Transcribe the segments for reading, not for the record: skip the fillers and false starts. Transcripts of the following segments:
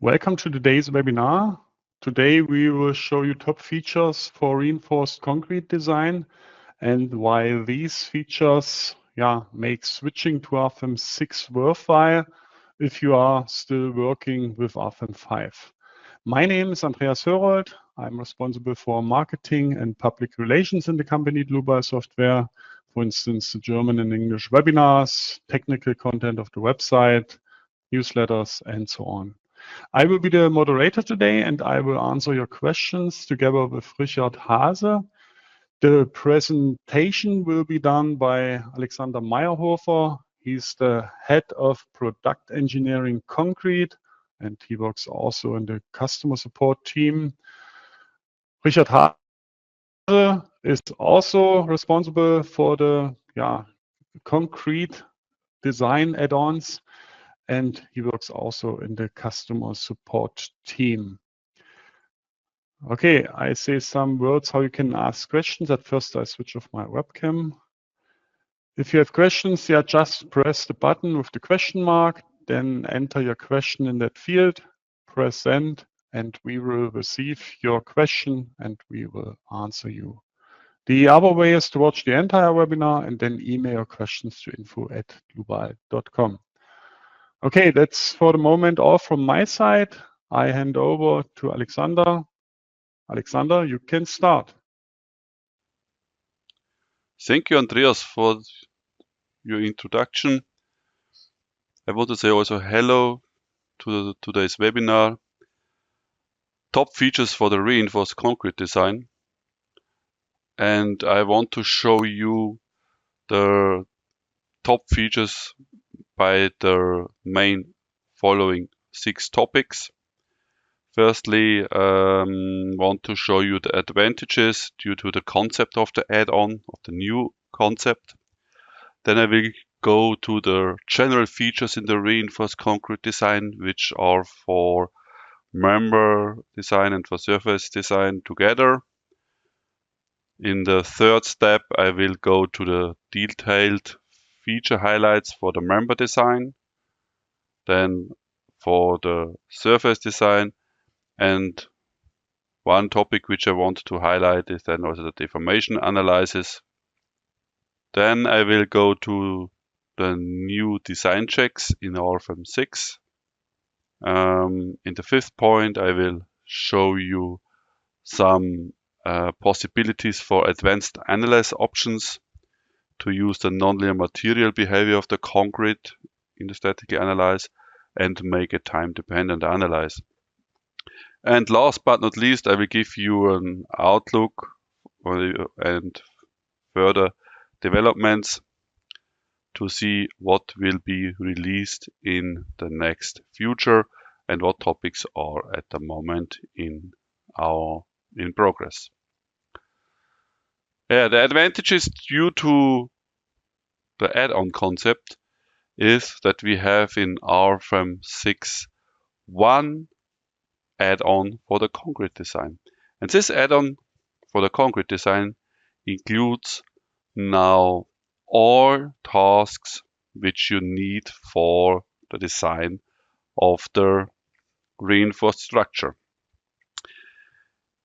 Welcome to today's webinar. Today we will show you top features for reinforced concrete design and why these features make switching to Rfem 6 worthwhile if you are still working with Rfem 5. My name is Andreas Hörold. I'm responsible for marketing and public relations in the company Dlubal Software. For instance, the German and English webinars, technical content of the website, newsletters, and so on. I will be the moderator today and I will answer your questions together with Richard Hase. The presentation will be done by Alexander Meyerhofer. He's the head of product engineering concrete and he works also in the customer support team. Richard Hase is also responsible for the concrete design add-ons, and he works also in the customer support team. Okay, I say some words how you can ask questions. At first, I switch off my webcam. If you have questions, just press the button with the question mark, then enter your question in that field, press send, and we will receive your question and we will answer you. The other way is to watch the entire webinar and then email your questions to info@dlubal.com. Okay, that's for the moment all from my side. I hand over to Alexander. Alexander, you can start. Thank you, Andreas, for your introduction. I want to say also hello to today's webinar. Top features for the reinforced concrete design. And I want to show you the top features by the main following 6 topics. Firstly, want to show you the advantages due to the concept of the add-on, of the new concept. Then I will go to the general features in the reinforced concrete design, which are for member design and for surface design together. In the third step, I will go to the detailed feature highlights for the member design, then for the surface design, and one topic which I want to highlight is then also the deformation analysis. Then I will go to the new design checks in Rfem 6. In the 5th point, I will show you some possibilities for advanced analysis options to use the nonlinear material behavior of the concrete in the static analysis and make a time-dependent analysis. And last but not least, I will give you an outlook and further developments to see what will be released in the next future and what topics are at the moment in progress. The advantages due to the add-on concept is that we have in Rfem 6 one add-on for the concrete design. And this add-on for the concrete design includes now all tasks which you need for the design of the reinforced structure.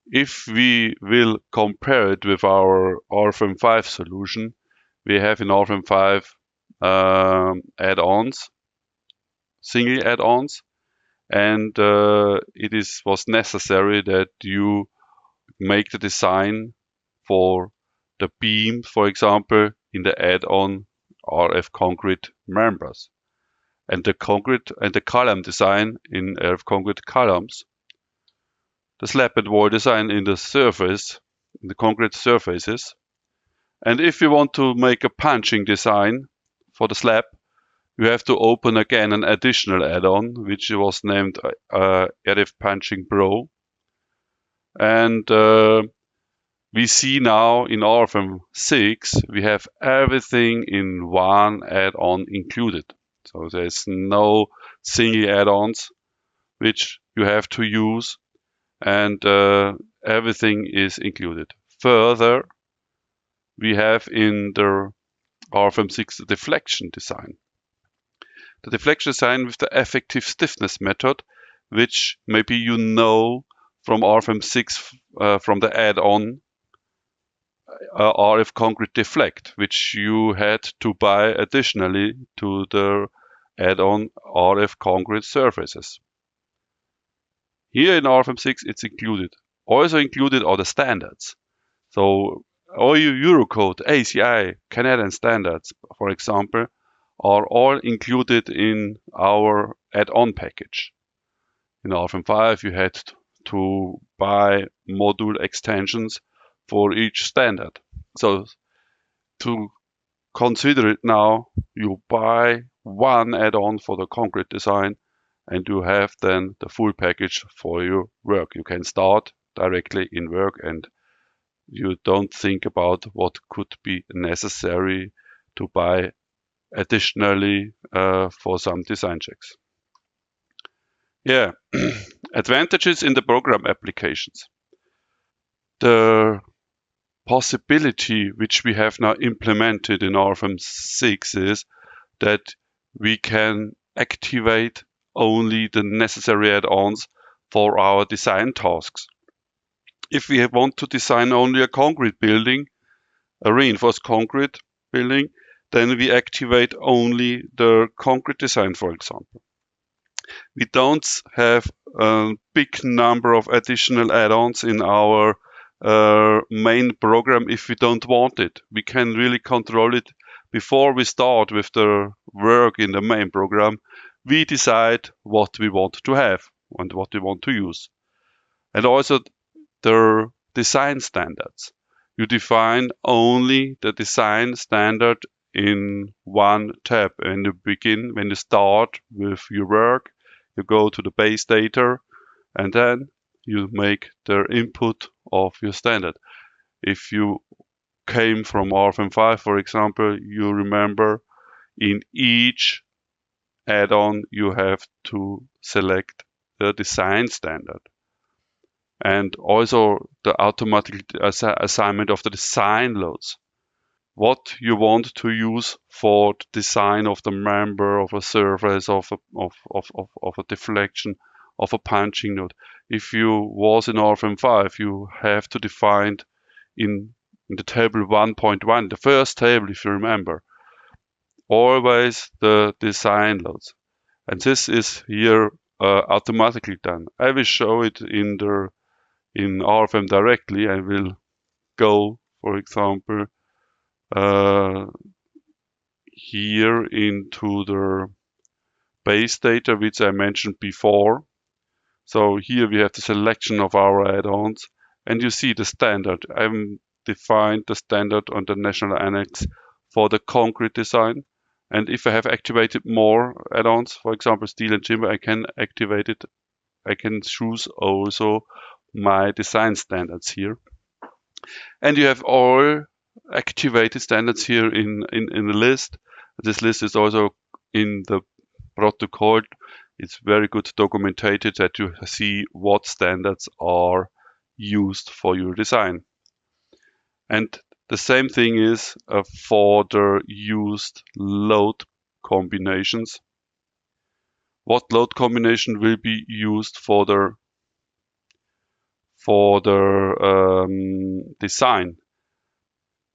If we will compare it with our Rfem 5 solution, we have in Rfem 5 add-ons, single add-ons, and it was necessary that you make the design for the beam, for example, in the add-on RF concrete members, and the concrete and the column design in RF concrete columns, the slab and wall design in the surface, in the concrete surfaces. And if you want to make a punching design for the slab, you have to open again an additional add-on, which was named RF Punching Pro. And we see now in Rfem 6, we have everything in one add-on included. So there's no single add-ons which you have to use, and everything is included. Further, we have in the Rfem 6 the deflection design. The deflection design with the effective stiffness method, which maybe you know from Rfem 6 from the add-on RF Concrete Deflect, which you had to buy additionally to the add-on RF Concrete Surfaces. Here in Rfem 6 it's included. Also included are the standards. So all your Eurocode, ACI, Canadian standards, for example, are all included in our add-on package. In Rfem 5 you had to buy module extensions for each standard. So to consider it now, you buy one add-on for the concrete design and you have then the full package for your work. You can start directly in work and you don't think about what could be necessary to buy additionally for some design checks. Yeah, advantages in the program applications. The possibility which we have now implemented in Rfem 6 is that we can activate only the necessary add-ons for our design tasks. If we want to design only a concrete building, a reinforced concrete building, then we activate only the concrete design, for example. We don't have a big number of additional add-ons in our main program if we don't want it. We can really control it before we start with the work in the main program. We decide what we want to have and what we want to use. And also the design standards. You define only the design standard in one tab. When you start with your work, you go to the base data and then you make the input of your standard. If you came from Rfem 5, for example, you remember in each add-on you have to select the design standard. And also the automatic assignment of the design loads. What you want to use for the design of the member, of a surface, of a deflection, of a punching node. If you was in Rfem 5, you have to define in the table 1.1, the first table, if you remember, always the design loads. And this is here automatically done. I will show it in Rfem directly. I will go, for example, here into the base data, which I mentioned before. So here we have the selection of our add-ons, and you see the standard. I've defined the standard on the national annex for the concrete design. And if I have activated more add-ons, for example, steel and timber, I can activate it. I can choose also my design standards here. And you have all activated standards here in the list. This list is also in the protocol. It's very good documented that you see what standards are used for your design. And the same thing is for the used load combinations. What load combination will be used for the design?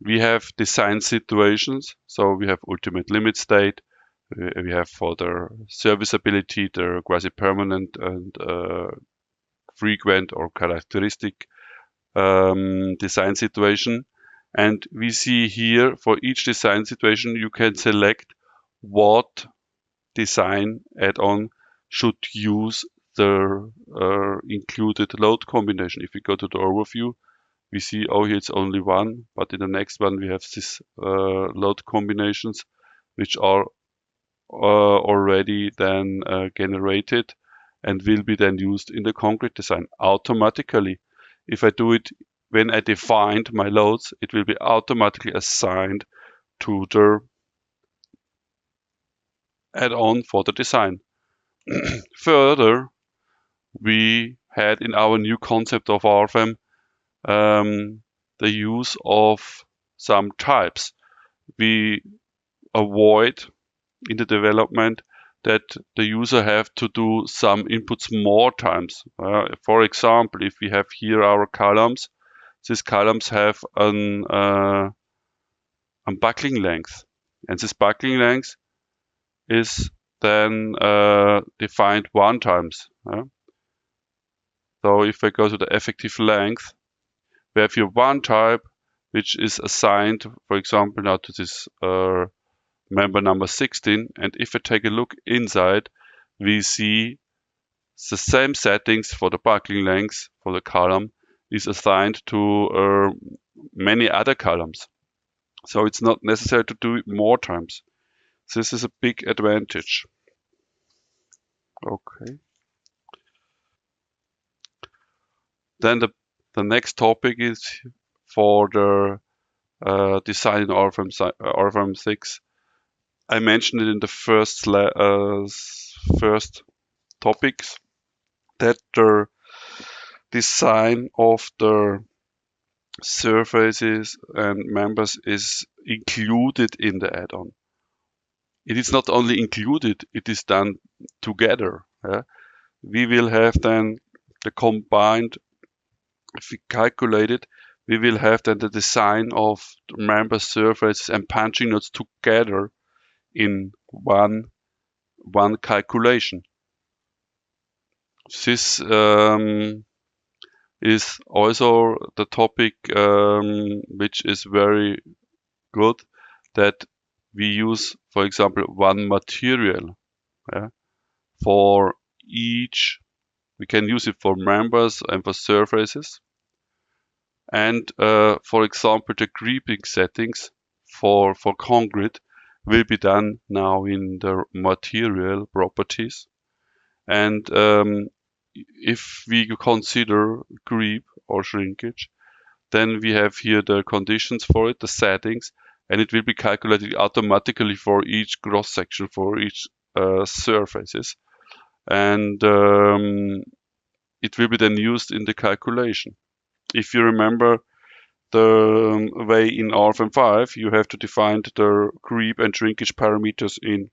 We have design situations, so we have ultimate limit state. We have for the serviceability, the quasi-permanent and frequent or characteristic design situation. And we see here for each design situation, you can select what design add-on should use the included load combination. If we go to the overview, we see, oh, here it's only one, but in the next one we have these load combinations, which are already then generated and will be then used in the concrete design automatically. If I do it when I defined my loads, it will be automatically assigned to the add-on for the design. Further, we had in our new concept of Rfem the use of some types. We avoid in the development that the user have to do some inputs more times. For example, if we have here our columns, these columns have an buckling length, and this buckling length is then defined one times. So if I go to the effective length, we have here one type which is assigned, for example, now to this member number 16, and if I take a look inside, we see the same settings for the buckling length for the column is assigned to many other columns. So it's not necessary to do it more times. This is a big advantage. Okay. Then the next topic is for the design in Rfem 6. I mentioned it in the first topics that the design of the surfaces and members is included in the add-on. It is not only included, it is done together. We will have then the combined, if we calculate it, we will have then the design of the member surfaces and punching notes together in one calculation. This is also the topic which is very good, that we use, for example, one material for each. We can use it for members and for surfaces. And for example, the creeping settings for concrete will be done now in the material properties. And if we consider creep or shrinkage, then we have here the conditions for it, the settings, and it will be calculated automatically for each cross section, for each surfaces. And it will be then used in the calculation. If you remember the way in Rfem 5, you have to define the creep and shrinkage parameters in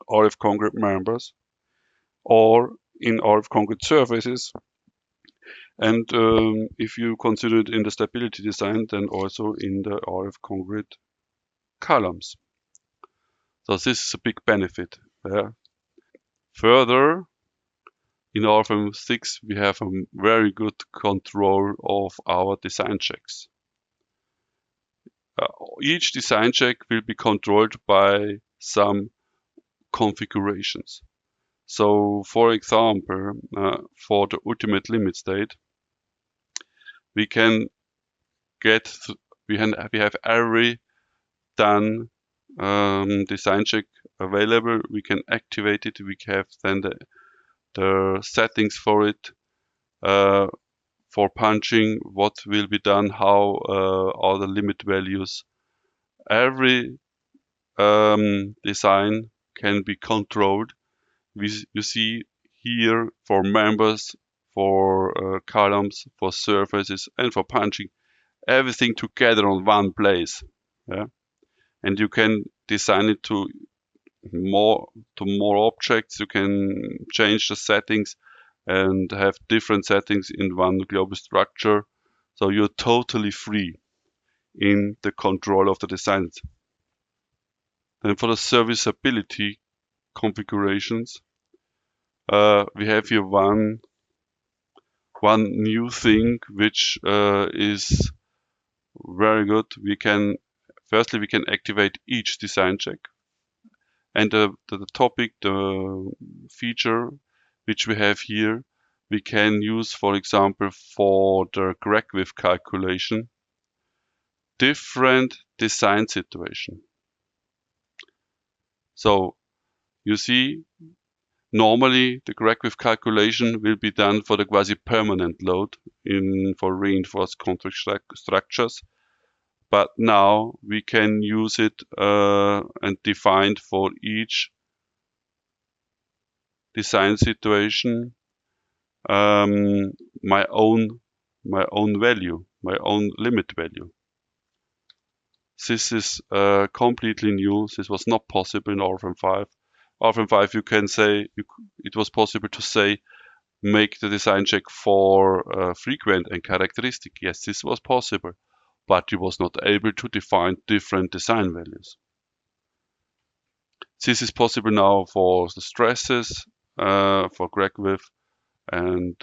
RF concrete members or in RF concrete surfaces. And if you consider it in the stability design, then also in the RF concrete columns. So this is a big benefit. Further, in Rfem 6, we have a very good control of our design checks. Each design check will be controlled by some configurations. So, for example, for the ultimate limit state, we can get, we have every done design check available. We can activate it. We have then the settings for it, for punching, what will be done, how are the limit values. Every design can be controlled. You see here for members, for columns, for surfaces, and for punching, everything together on one place. And you can design it to more objects. You can change the settings and have different settings in one global structure. So you're totally free in the control of the designs. Then for the serviceability configurations, we have here one new thing which is very good. Firstly, we can activate each design check. And the topic, the feature which we have here, we can use, for example, for the crack width calculation, different design situation. So you see, normally the crack width calculation will be done for the quasi-permanent load for reinforced concrete structures. But now we can use it and define for each design situation my own value, my own limit value. This is completely new. This was not possible in Rfem 5. Rfem 5, you can say it was possible to say make the design check for frequent and characteristic. Yes, this was possible, but you was not able to define different design values. This is possible now for the stresses, for crack width, and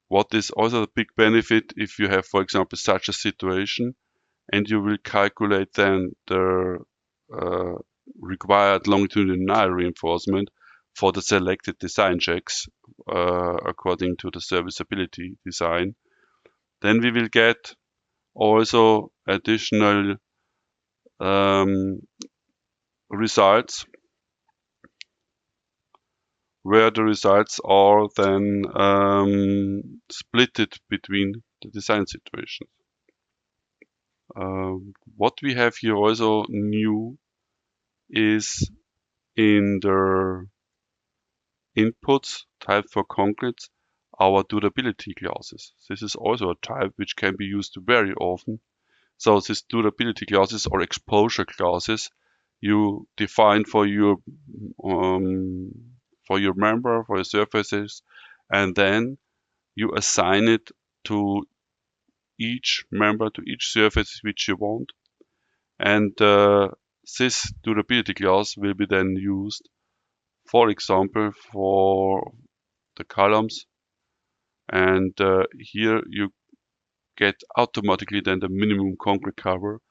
what is also a big benefit if you have, for example, such a situation, and you will calculate then the required longitudinal reinforcement for the selected design checks according to the serviceability design. Then we will get also additional results, where the results are then splitted between the design situations. What we have here also new is in the inputs type for concrete, our durability classes. This is also a type which can be used very often. So these durability classes or exposure classes you define for your member, for your surfaces, and then you assign it to each member, to each surface which you want. And this durability class will be then used, for example, for the columns. And here you get automatically then the minimum concrete cover,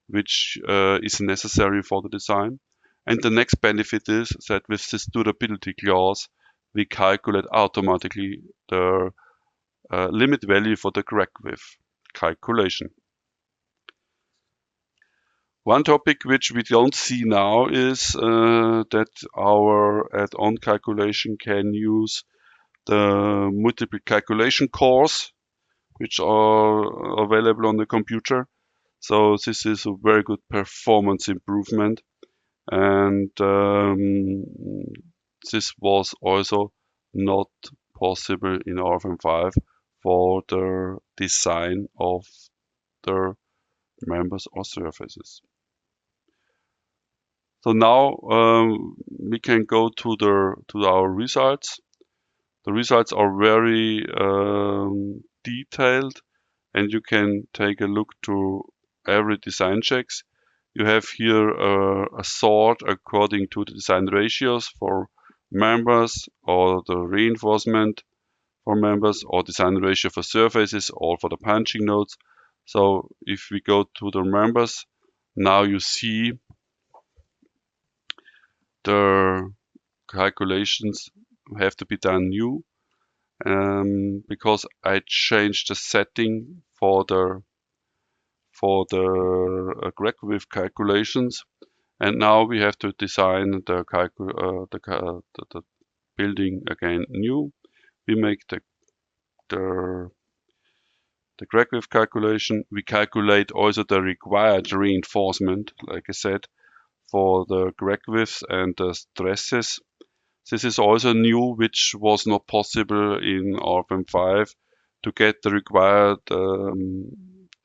which is necessary for the design. And the next benefit is that with this durability class, we calculate automatically the limit value for the crack width calculation. One topic which we don't see now is that our add-on calculation can use the multiple calculation cores, which are available on the computer. So this is a very good performance improvement. And this was also not possible in Rfem 5 for the design of the members or surfaces. So now we can go to our results. The results are very detailed, and you can take a look to every design checks. You have here a sort according to the design ratios for members, or the reinforcement for members, or design ratio for surfaces, or for the punching nodes. So if we go to the members, now you see the calculations have to be done new, because I changed the setting for the crack width calculations, and now we have to design the building again new. We make the crack width calculation. We calculate also the required reinforcement, like I said, for the crack widths and the stresses. This is also new, which was not possible in Rfem 5, to get the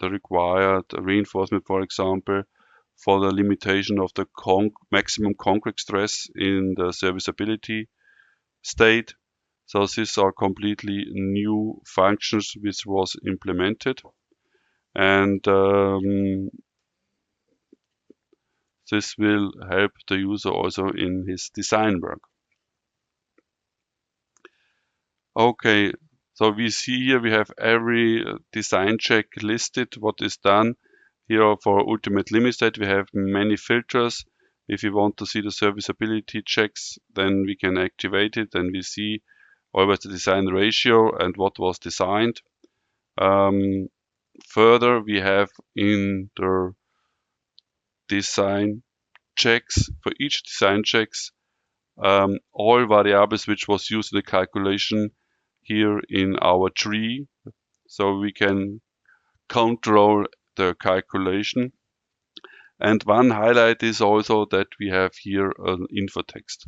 required reinforcement, for example, for the limitation of the maximum concrete stress in the serviceability state. So these are completely new functions which was implemented, and this will help the user also in his design work. Okay, so we see here we have every design check listed, what is done. Here for ultimate limit state we have many filters. If we want to see the serviceability checks, then we can activate it, and we see always the design ratio and what was designed. Further, we have in the design checks, for each design checks, all variables which was used in the calculation here in our tree, so we can control the calculation. And one highlight is also that we have here an infotext.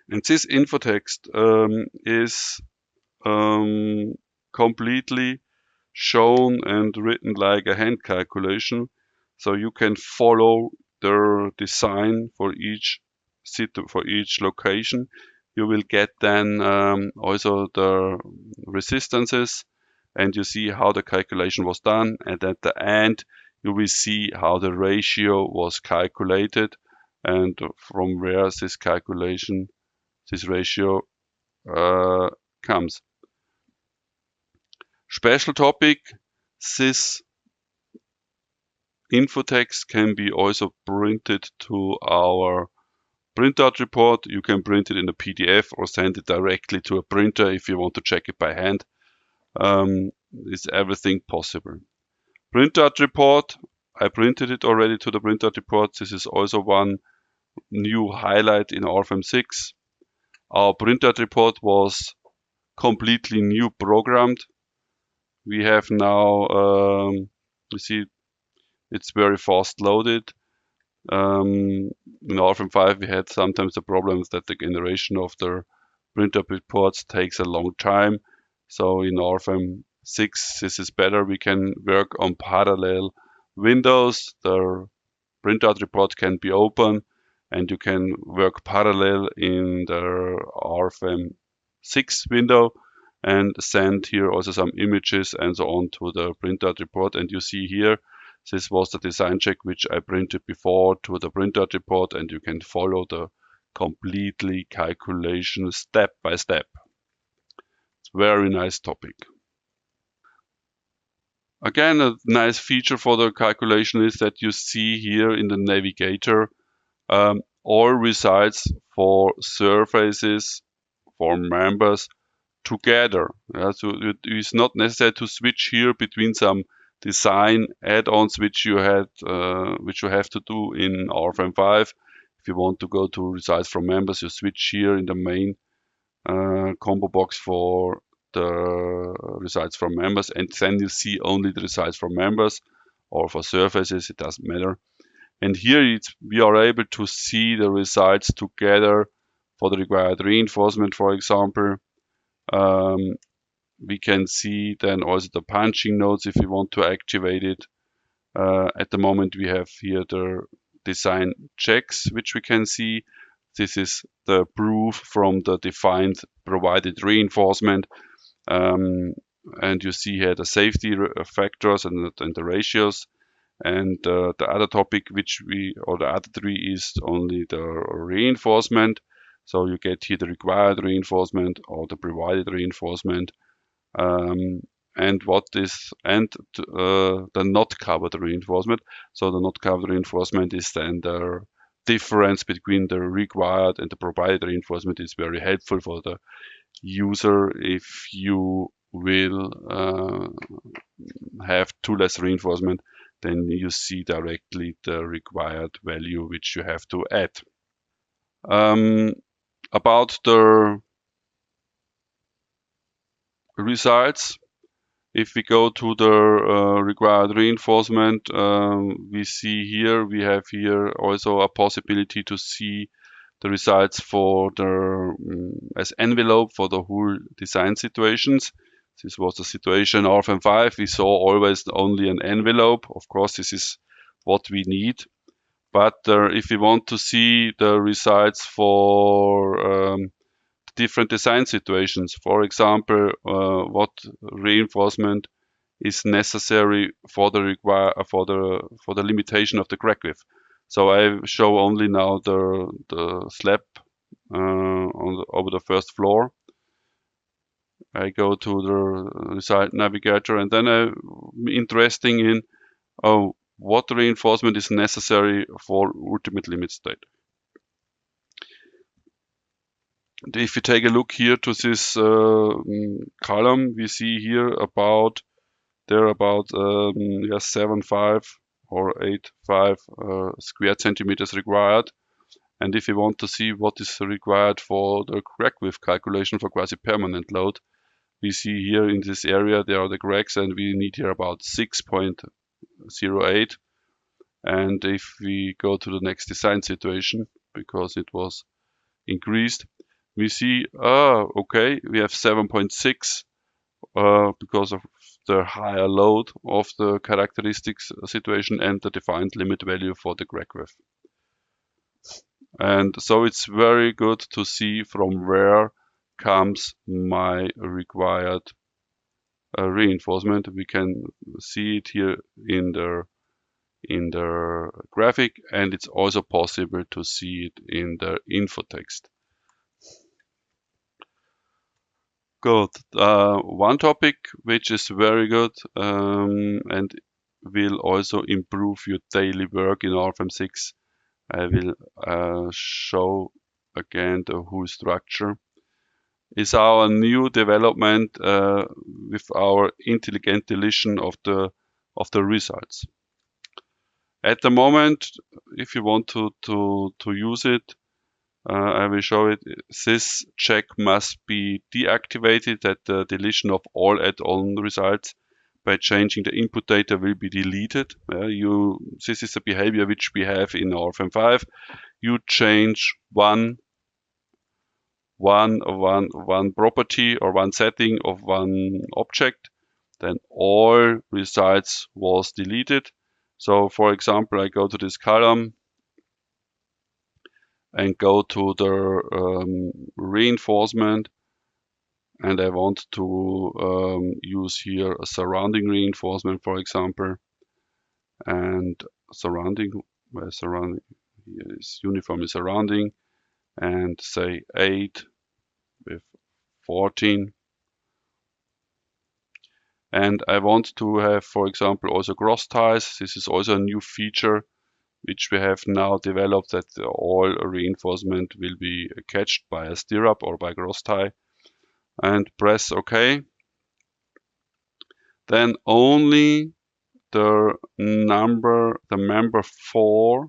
And this infotext is completely shown and written like a hand calculation. So you can follow the design for each location. You will get then also the resistances, and you see how the calculation was done, and at the end you will see how the ratio was calculated and from where this ratio comes. Special topic, this info text can be also printed to our printout report. You can print it in a PDF or send it directly to a printer if you want to check it by hand. Is everything possible. Printout report, I printed it already to the printout report. This is also one new highlight in Rfem 6. Our printout report was completely new programmed. We have now, you see, it's very fast loaded. In Rfem 5, we had sometimes the problems that the generation of the printout reports takes a long time. So in Rfem 6, this is better. We can work on parallel windows. The printout report can be open, and you can work parallel in the Rfem 6 window and send here also some images and so on to the printout report. And you see here, this was the design check which I printed before to the printout report, and you can follow the completely calculation step by step. It's a very nice topic. Again, a nice feature for the calculation is that you see here in the navigator all results for surfaces, for members together. So it is not necessary to switch here between some design add-ons which you have to do in Rfem 5. If you want to go to results from members, you switch here in the main combo box for the results from members, and then you see only the results from members, or for surfaces, it doesn't matter. And here we are able to see the results together for the required reinforcement, for example. We can see then also the punching nodes if we want to activate it. At the moment we have here the design checks which we can see. This is the proof from the defined provided reinforcement. And you see here the safety factors and the ratios. And the other topic the other three is only the reinforcement. So you get here the required reinforcement or the provided reinforcement. And the not covered reinforcement. So the not covered reinforcement is then the difference between the required and the provided reinforcement. Is very helpful for the user if you will have too less reinforcement, then you see directly the required value which you have to add. About the results, if we go to the required reinforcement, we have here also a possibility to see the results for the as envelope for the whole design situations. This was the situation Rfem 5. We saw always only an envelope. Of course, this is what we need. But if we want to see the results for different design situations, for example, what reinforcement is necessary for the limitation of the crack width. So I show only now the slab over the first floor. I go to the result navigator, and then I'm interested in what reinforcement is necessary for ultimate limit state. And if you take a look here to this column, we see here about 7.5 or 8.5 square centimeters required. And if you want to see what is required for the crack width calculation for quasi-permanent load, we see here in this area there are the cracks, and we need here about 6.08. And if we go to the next design situation, because it was increased, we see, okay, we have 7.6 because of the higher load of the characteristics situation and the defined limit value for the crack width. And so it's very good to see from where comes my required reinforcement. We can see it here in the graphic, and it's also possible to see it in the info text. Good. One topic which is very good and will also improve your daily work in Rfem 6. I will show again the whole structure. Is our new development with our intelligent deletion of the results. At the moment, if you want to use it, I will show it. This check must be deactivated, that the deletion of all add-on results by changing the input data will be deleted. This is the behavior which we have in Rfem 5. You change one property or one setting of one object, then all results was deleted. So for example, I go to this column and go to the reinforcement, and I want to use here a surrounding reinforcement, for example, and surrounding here is uniformly surrounding, and say 8 with 14. And I want to have, for example, also cross ties. This is also a new feature which we have now developed, that all reinforcement will be catched by a stirrup or by cross tie. And press OK. Then only the member 4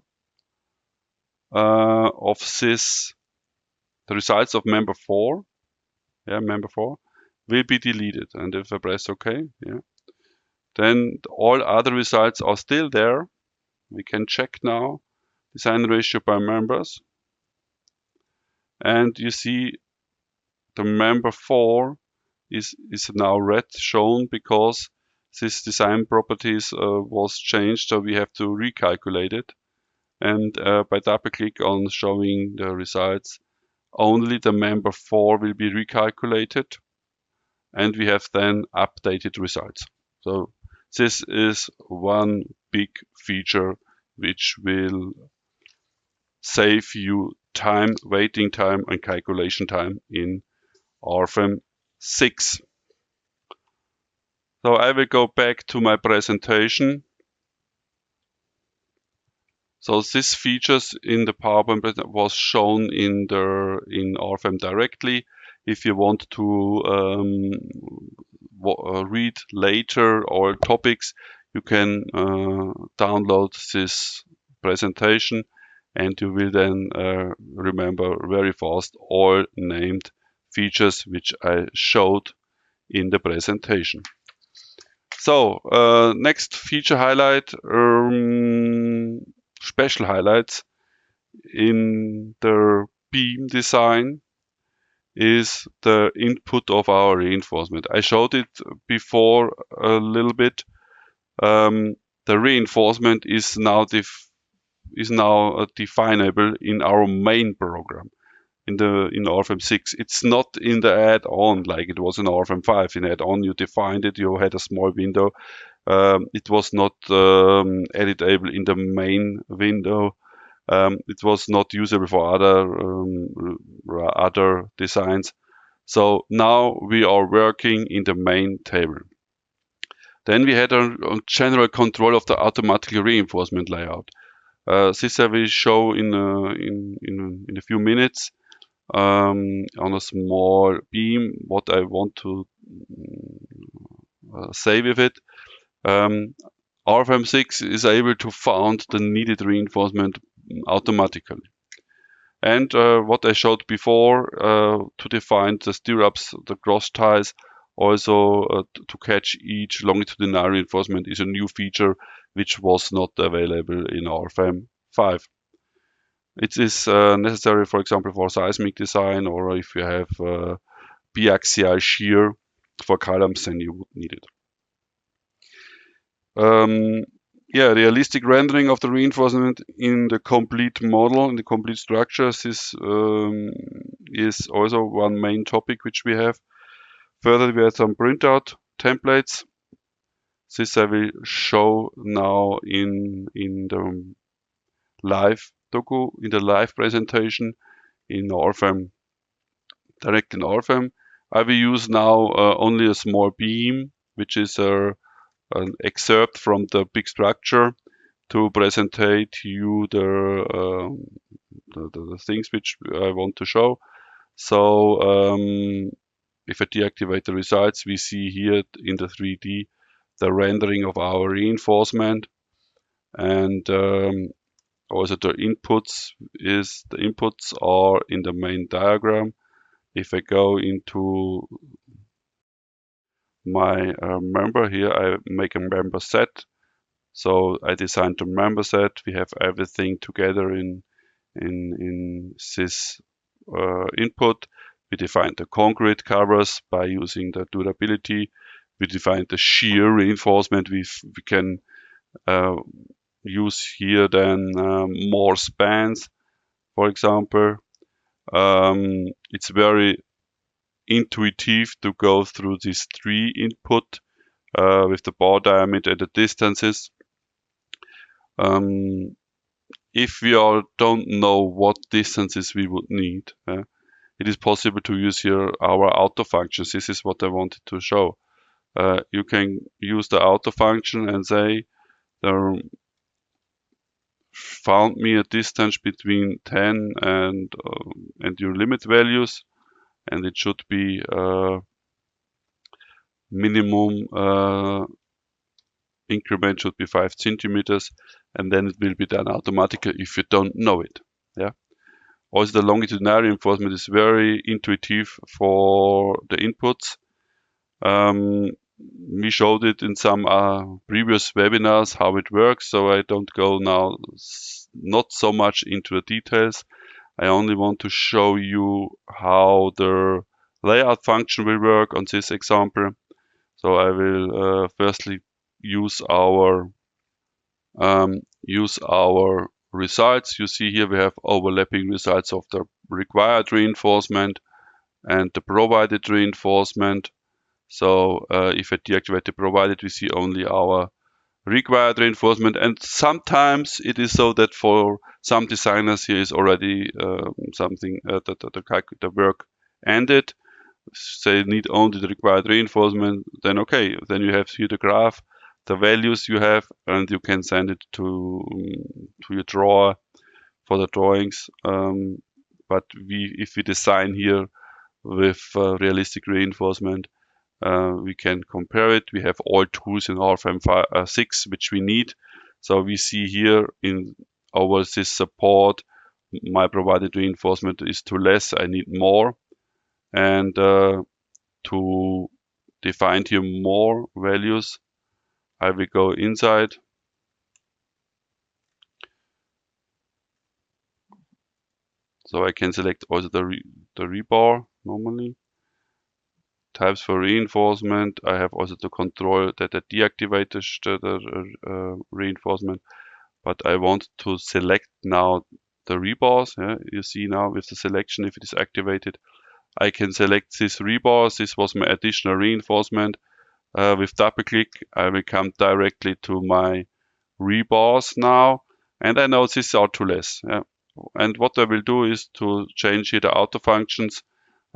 of this, the results of member 4, member 4, will be deleted. And if I press OK, then all other results are still there. We can check now design ratio by members. And you see the member 4 is now red shown because this design properties was changed, so we have to recalculate it. And by double click on showing the results, only the member 4 will be recalculated, and we have then updated results. So this is one big feature which will save you time, waiting time and calculation time in Rfem 6. So I will go back to my presentation. So this features in the PowerPoint was shown in Rfem directly. If you want to read later all topics, you can download this presentation, and you will then remember very fast all named features which I showed in the presentation. So next feature highlight, special highlights in the beam design is the input of our reinforcement. I showed it before a little bit. The reinforcement is now definable in our main program in Rfem 6. It's not in the add-on like it was in Rfem 5. In add-on you defined it, you had a small window. It was not editable in the main window. It was not usable for other designs. So now we are working in the main table. Then we had a general control of the automatic reinforcement layout. This I will show in a few minutes on a small beam what I want to say with it. Rfem 6 is able to found the needed reinforcement automatically. And what I showed before, to define the stirrups, the cross ties, also to catch each longitudinal reinforcement is a new feature which was not available in Rfem 5. It is necessary, for example, for seismic design, or if you have biaxial shear for columns, then you would need it. realistic rendering of the reinforcement in the complete model, in the complete structures. This is also one main topic which we have. Further, we have some printout templates. This I will show now in the live docu, in the live presentation in Rfem, direct in Rfem. I will use now only a small beam, which is an excerpt from the big structure, to presentate you the things which I want to show. So if I deactivate the results, we see here in the 3D the rendering of our reinforcement, and also the inputs are in the main diagram. If I go into my member here, I make a member set. So I designed the member set. We have everything together in this input. We defined the concrete covers by using the durability. We defined the shear reinforcement. We can use here then more spans, for example. It's very intuitive to go through these 3 input with the bar diameter and the distances. If we don't know what distances we would need, it is possible to use here our auto functions. This is what I wanted to show. You can use the auto function and say, found me a distance between 10 and your limit values, and it should be minimum increment should be 5 centimeters, and then it will be done automatically if you don't know it. Yeah. Also, the longitudinal reinforcement is very intuitive for the inputs. We showed it in some previous webinars how it works, so I don't go now not so much into the details. I only want to show you how the layout function will work on this example. So I will firstly use our results. You see here we have overlapping results of the required reinforcement and the provided reinforcement. So if I deactivate the provided, we see only our required reinforcement. And sometimes it is so that for some designers here is already something the work ended. They need only the required reinforcement. Then okay, then you have here the graph, the values you have, and you can send it to your drawer for the drawings. But if we design here with realistic reinforcement, we can compare it. We have all tools in Rfem 6 which we need. So we see here in over this support, my provided reinforcement is too less. I need more, and to define here more values, I will go inside. So I can select also the rebar normally. Types for reinforcement. I have also to control that I deactivate the reinforcement, but I want to select now the rebars. Yeah? You see now with the selection, if it is activated, I can select this rebars. This was my additional reinforcement. With double click, I will come directly to my rebars now, and I know these are too less. Yeah? And what I will do is to change here the auto functions,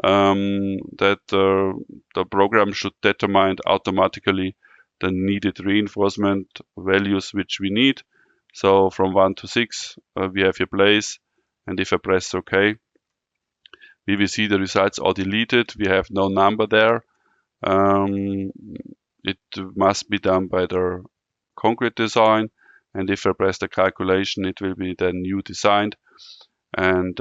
that the program should determine automatically the needed reinforcement values which we need. So from 1 to 6, we have here place, and if I press OK, we will see the results are deleted. We have no number there. It must be done by the concrete design, and if I press the calculation, it will be then new designed. And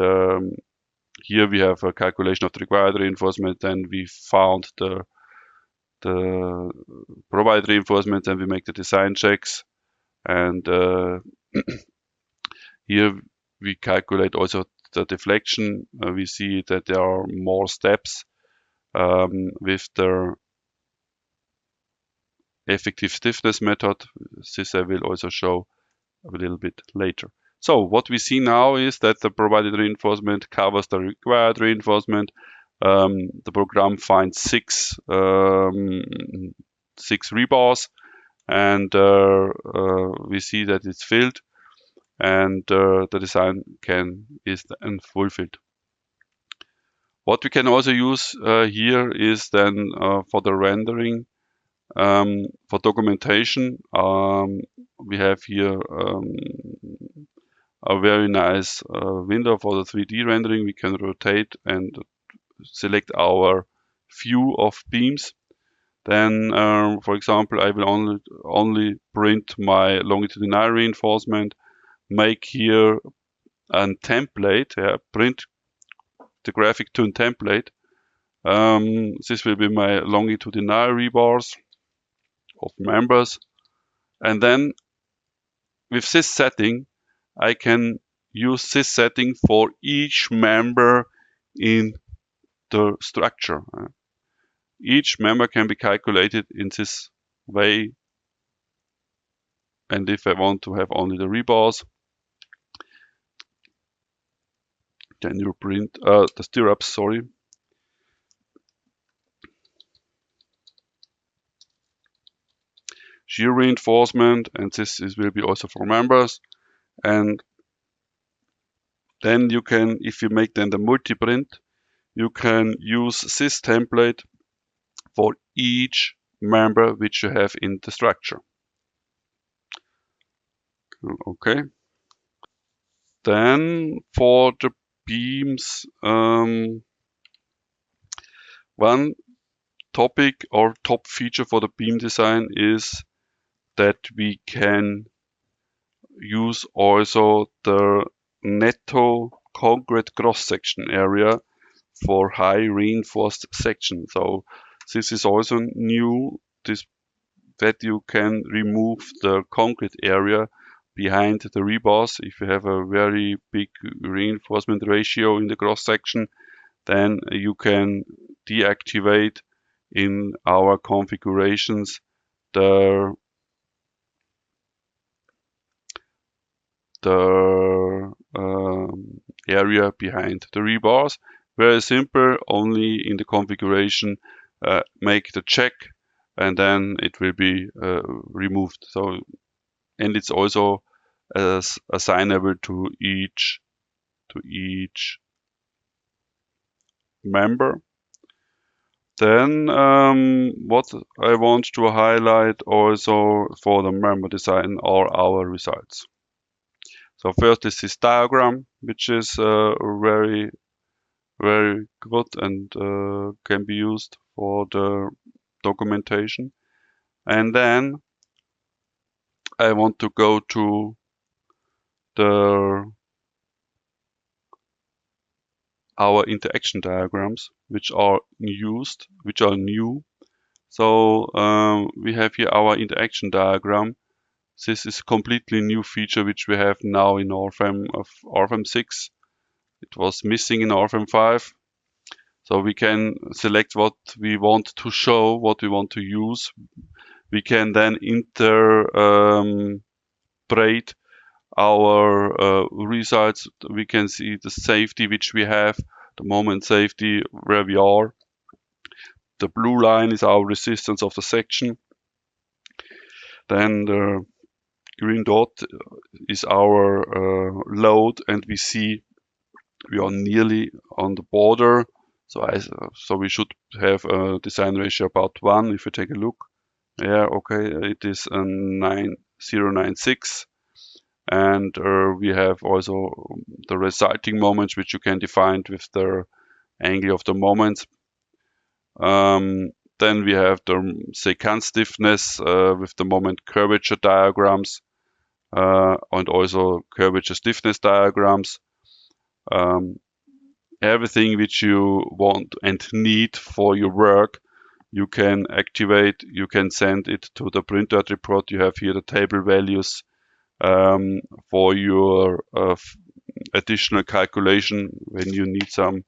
here we have a calculation of the required reinforcement, and we found the provided reinforcement, and we make the design checks. And here we calculate also the deflection. We see that there are more steps with the effective stiffness method. This I will also show a little bit later. So what we see now is that the provided reinforcement covers the required reinforcement. The program finds six rebars, and we see that it's filled, and the design is then fulfilled. What we can also use here is then for the rendering, for documentation. We have here a very nice window for the 3D rendering. We can rotate and select our view of beams. Then, for example, I will only print my longitudinal reinforcement, make here a template, print the graphic to a template. This will be my longitudinal rebars of members. And then with this setting, I can use this setting for each member in the structure. Each member can be calculated in this way. And if I want to have only the rebars, then you print the stirrups, sorry. Shear reinforcement, and this will be also for members. And then you can, if you make then the multi-print, you can use this template for each member which you have in the structure. Okay. Then for the beams, one topic or top feature for the beam design is that we can use also the netto concrete cross-section area for high reinforced section. So this is also new, that you can remove the concrete area behind the rebars. If you have a very big reinforcement ratio in the cross-section, then you can deactivate in our configurations the area behind the rebars. Very simple, only in the configuration make the check, and then it will be removed. So, and it's also assignable to each member. Then what I want to highlight also for the member design are our results. So first is this diagram, which is very, very good and can be used for the documentation. And then I want to go to our interaction diagrams, which are new. So we have here our interaction diagram. This is a completely new feature which we have now in Rfem 6. It was missing in Rfem 5. So we can select what we want to show, what we want to use. We can then interpret our results. We can see the safety which we have, the moment safety, where we are. The blue line is our resistance of the section. Then the green dot is our load, and we see we are nearly on the border. So we should have a design ratio about 1. If you take a look, yeah, okay, it is a 0.96, and we have also the resulting moments, which you can define with the angle of the moments. Then we have the secant stiffness with the moment curvature diagrams, and also curvature stiffness diagrams. Everything which you want and need for your work, you can activate, you can send it to the printout report. You have here the table values for your additional calculation when you need some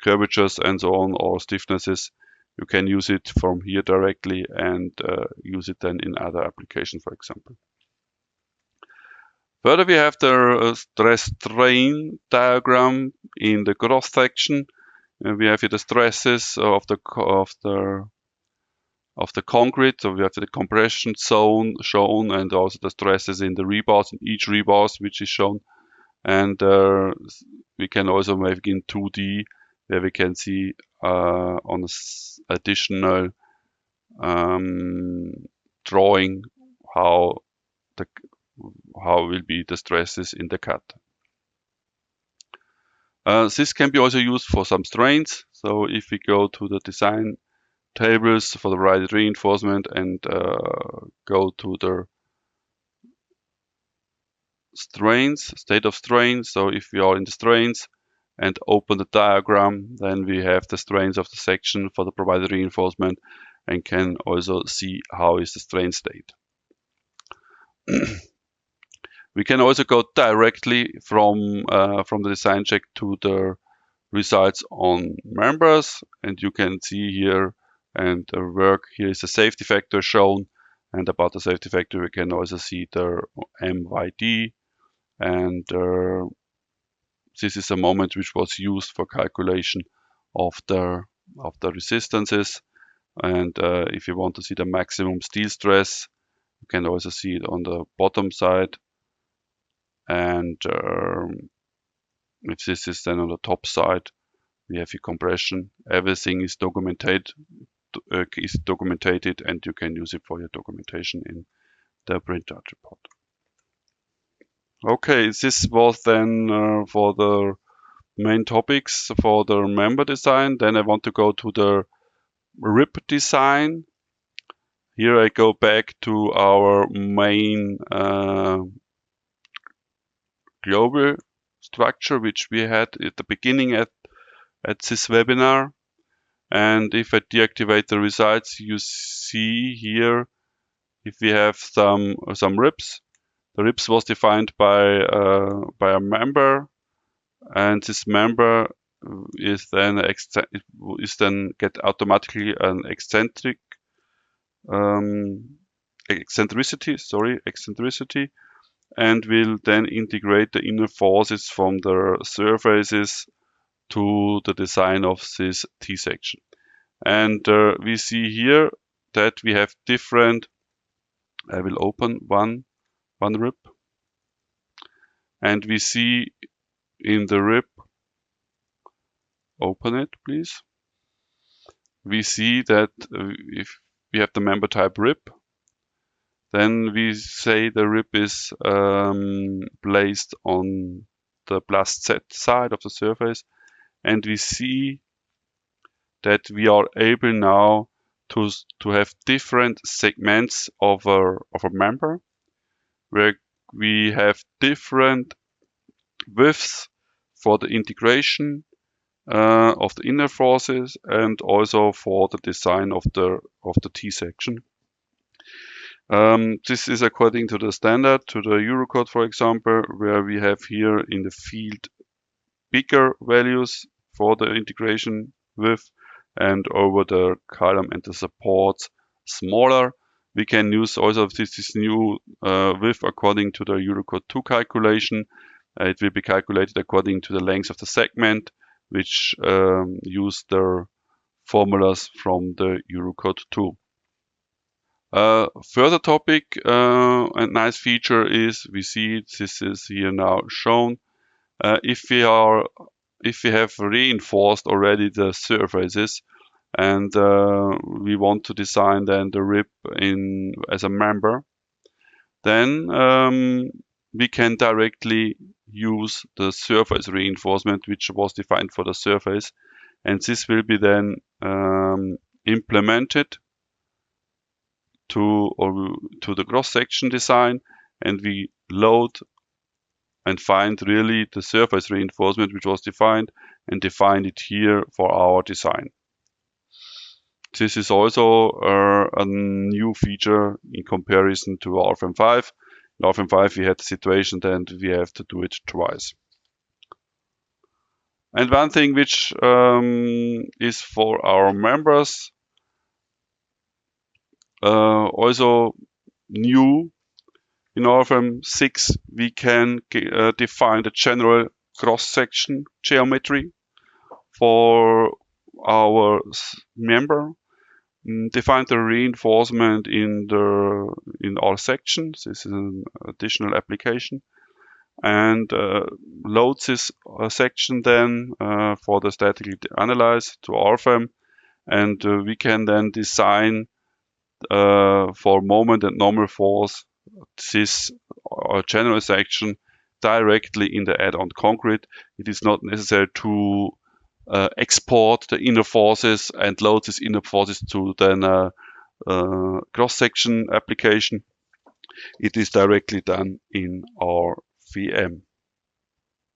curvatures and so on, or stiffnesses. you can use it from here directly and use it then in other applications, for example. Further, we have the stress-strain diagram in the cross section. We have here the stresses of the concrete. So we have the compression zone shown, and also the stresses in the rebars, in each rebars which is shown. And we can also make in 2D, where we can see on additional drawing how will be the stresses in the cut. This can be also used for some strains. So if we go to the design tables for the right reinforcement and go to the strains, state of strains. So if we are in the strains and open the diagram, then we have the strains of the section for the provided reinforcement and can also see how is the strain state. We can also go directly from the design check to the results on members, and you can see here and the work here is a safety factor shown, and about the safety factor we can also see the MYD, and this is a moment which was used for calculation of the resistances. And if you want to see the maximum steel stress, you can also see it on the bottom side. And if this is then on the top side, we have a compression. Everything is documented, and you can use it for your documentation in the printout report. Okay, this was then for the main topics for the member design. Then I want to go to the rib design. Here I go back to our main global structure which we had at the beginning at this webinar. And if I deactivate the results, you see here if we have some ribs. The ribs was defined by a member, and this member is then get automatically an eccentricity, and will then integrate the inner forces from the surfaces to the design of this T-section. And we see here that we have different, I will open one rib, and we see in the rib, open it please, we see that if we have the member type rib, then we say the rib is placed on the plus Z side of the surface, and we see that we are able now to have different segments of a member, where we have different widths for the integration of the inner forces and also for the design of the T-section. This is according to the standard, to the Eurocode, for example, where we have here in the field bigger values for the integration width, and over the column and the supports smaller. We can use also this new width according to the Eurocode 2 calculation. It will be calculated according to the length of the segment, which use the formulas from the Eurocode 2. Further topic and nice feature is, we see this is here now shown. If we have reinforced already the surfaces, and we want to design then the rib as a member, then we can directly use the surface reinforcement which was defined for the surface, and this will be then implemented to the cross-section design, and we load and find really the surface reinforcement which was defined and define it here for our design. This is also a new feature in comparison to Rfem 5. In Rfem 5 we had the situation that we have to do it twice. And one thing which is for our members, also new in Rfem 6, we can define the general cross-section geometry for our member, define the reinforcement in our sections. This is an additional application, and load this section then for the statically analyze to Rfem, and we can then design for moment and normal force this general section directly in the add-on concrete. It is not necessary to export the inner forces and load these inner forces to then cross-section application. It is directly done in our VM.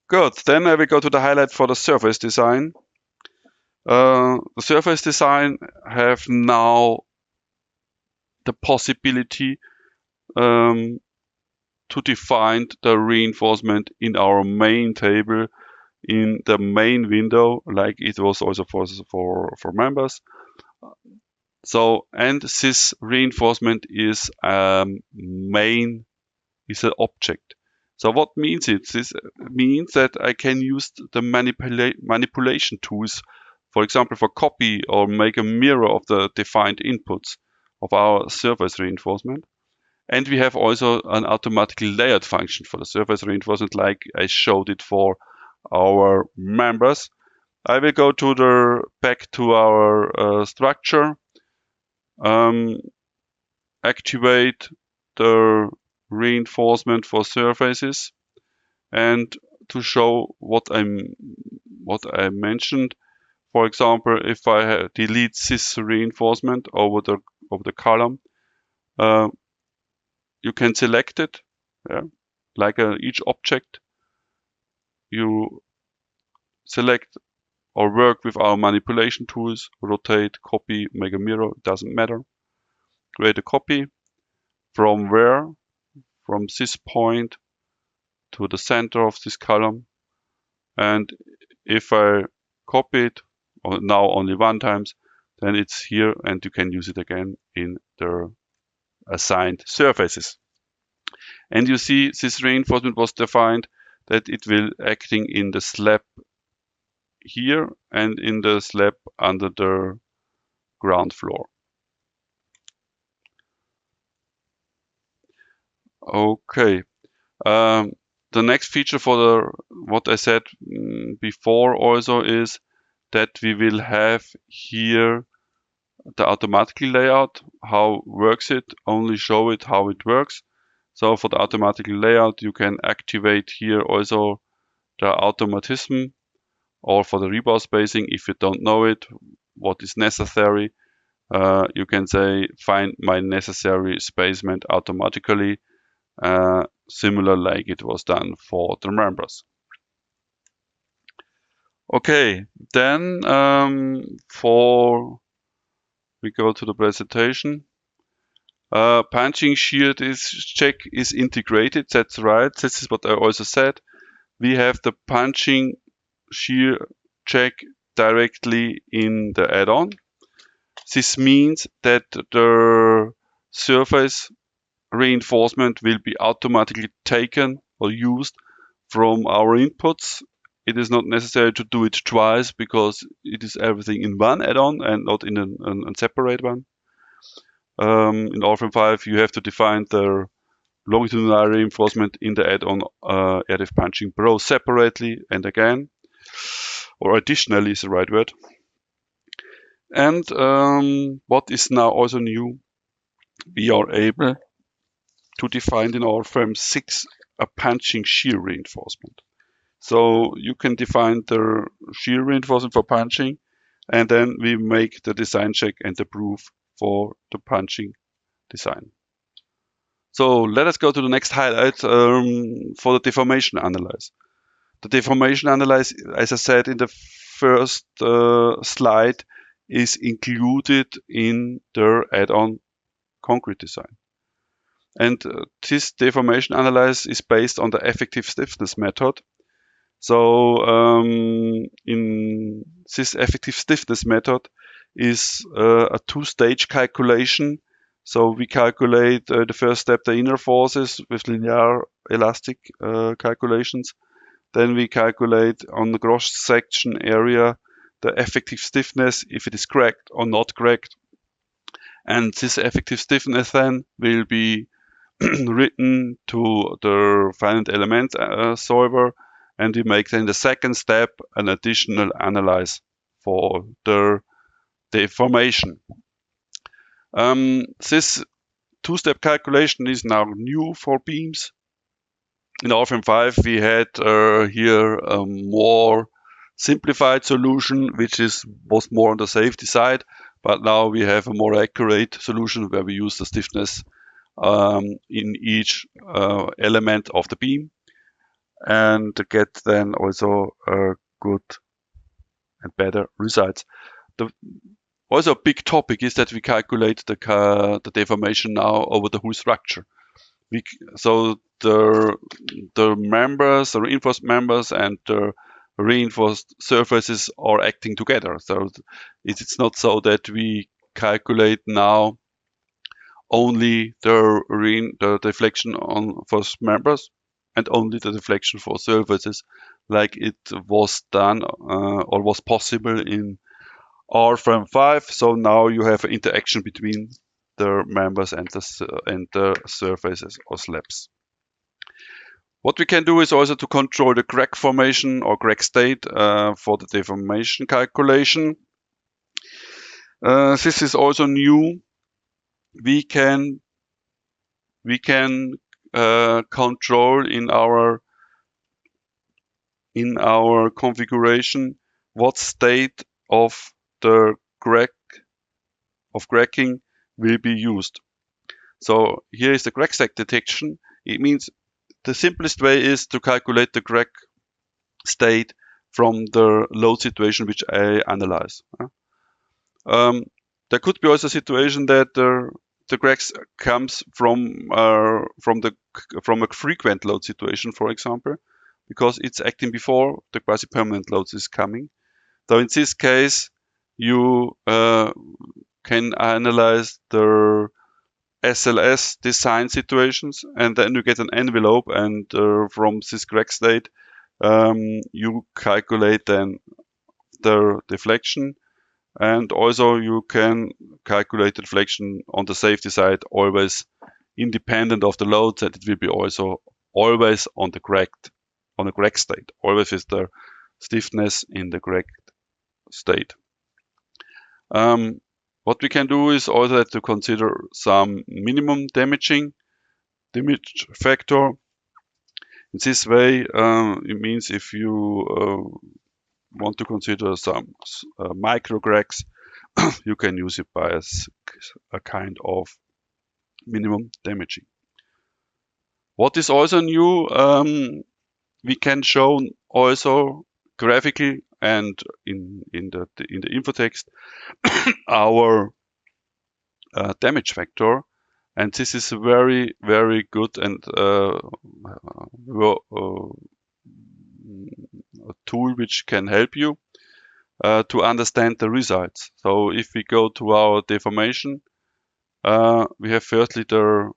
Good, then I will go to the highlight for the surface design. The surface design have now the possibility to define the reinforcement in our main table in the main window, like it was also for members. So, and this reinforcement is main is an object. So what means it? This means that I can use the manipulation tools, for example, for copy or make a mirror of the defined inputs of our surface reinforcement. And we have also an automatically layered function for the surface reinforcement, like I showed it for our members. I will go back to our structure, activate the reinforcement for surfaces, and to show what I mentioned. For example, if I delete this reinforcement over the column, you can select it, like each object. You select or work with our manipulation tools, rotate, copy, make a mirror, doesn't matter. Create a copy from where? From this point to the center of this column. And if I copy it, or now only one times, then it's here and you can use it again in the assigned surfaces. And you see this reinforcement was defined that it will acting in the slab here and in the slab under the ground floor. Okay. The next feature for what I said before also is that we will have here the automatic layout. How works it? Only show it how it works. So for the automatic layout, you can activate here also the automatism, or for the rebar spacing, if you don't know it, what is necessary, you can say find my necessary spacement automatically, similar like it was done for the members. Okay, then we go to the presentation. Punching shear check is integrated. That's right. This is what I also said. We have the punching shear check directly in the add-on. This means that the surface reinforcement will be automatically taken or used from our inputs. It is not necessary to do it twice because it is everything in one add-on and not in a separate one. In Rfem 5, you have to define the longitudinal reinforcement in the add-on RF Punching Pro separately and again, or additionally is the right word. And what is now also new, we are able to define in Rfem 6 a punching shear reinforcement. So you can define the shear reinforcement for punching, and then we make the design check and the proof for the punching design. So let us go to the next highlight for the deformation analysis. The deformation analysis, as I said in the first slide, is included in the add-on concrete design. And this deformation analysis is based on the effective stiffness method. So in this effective stiffness method is a two-stage calculation. So we calculate the first step, the inner forces with linear elastic calculations. Then we calculate on the cross-section area the effective stiffness, if it is cracked or not cracked. And this effective stiffness then will be written to the finite element solver, and we make then the second step an additional analysis for the deformation. This two-step calculation is now new for beams. In Rfem 5 we had here a more simplified solution, which was more on the safety side, but now we have a more accurate solution where we use the stiffness in each element of the beam, and to get then also good and better results. Also a big topic is that we calculate the deformation now over the whole structure. So the members, the reinforced members, and the reinforced surfaces are acting together. So it's not so that we calculate now only the deflection for members and only the deflection for surfaces, like it was done or was possible in Rfem 5. So now you have an interaction between the members and the surfaces or slabs. What we can do is also to control the crack formation or crack state for the deformation calculation. This is also new. We can control in our configuration what state of the cracking will be used. So here is the crack state detection. It means the simplest way is to calculate the crack state from the load situation which I analyze. There could be also a situation that the cracks comes from a frequent load situation, for example, because it's acting before the quasi-permanent load is coming. So in this case, you can analyze the SLS design situations, and then you get an envelope, and from this crack state, you calculate then the deflection, and also you can calculate the deflection on the safety side, always independent of the loads, and it will be also always on the crack state, always with the stiffness in the cracked state. What we can do is also to consider some minimum damage factor. In this way, it means if you want to consider some micro cracks, you can use it by a kind of minimum damaging. What is also new, we can show also graphically and in the infotext our damage factor, and this is very, very good and a tool which can help you to understand the results. So if we go to our deformation, we have firstly the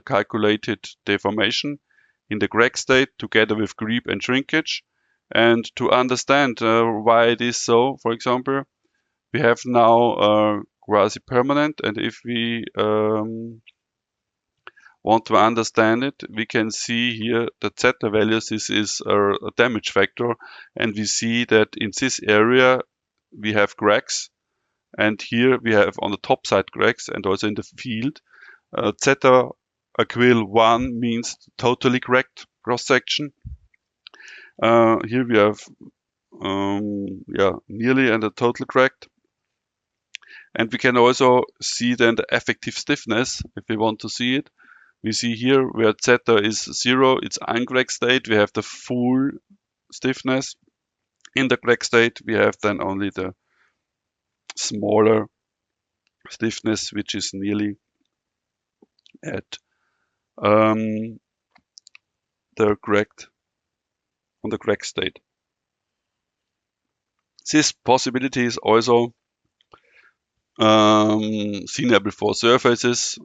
calculated deformation in the crack state together with creep and shrinkage. And to understand why it is so, for example, we have now quasi-permanent, and if we want to understand it, we can see here the zeta values. This is a damage factor, and we see that in this area we have cracks, and here we have on the top side cracks, and also in the field. Zeta equal 1 means totally cracked cross-section. Here we have nearly and a total cracked. And we can also see then the effective stiffness if we want to see it. We see here where zeta is 0, it's uncracked state, we have the full stiffness. In the crack state, we have then only the smaller stiffness, which is nearly at the cracked state. This possibility is also CNABLE for surfaces.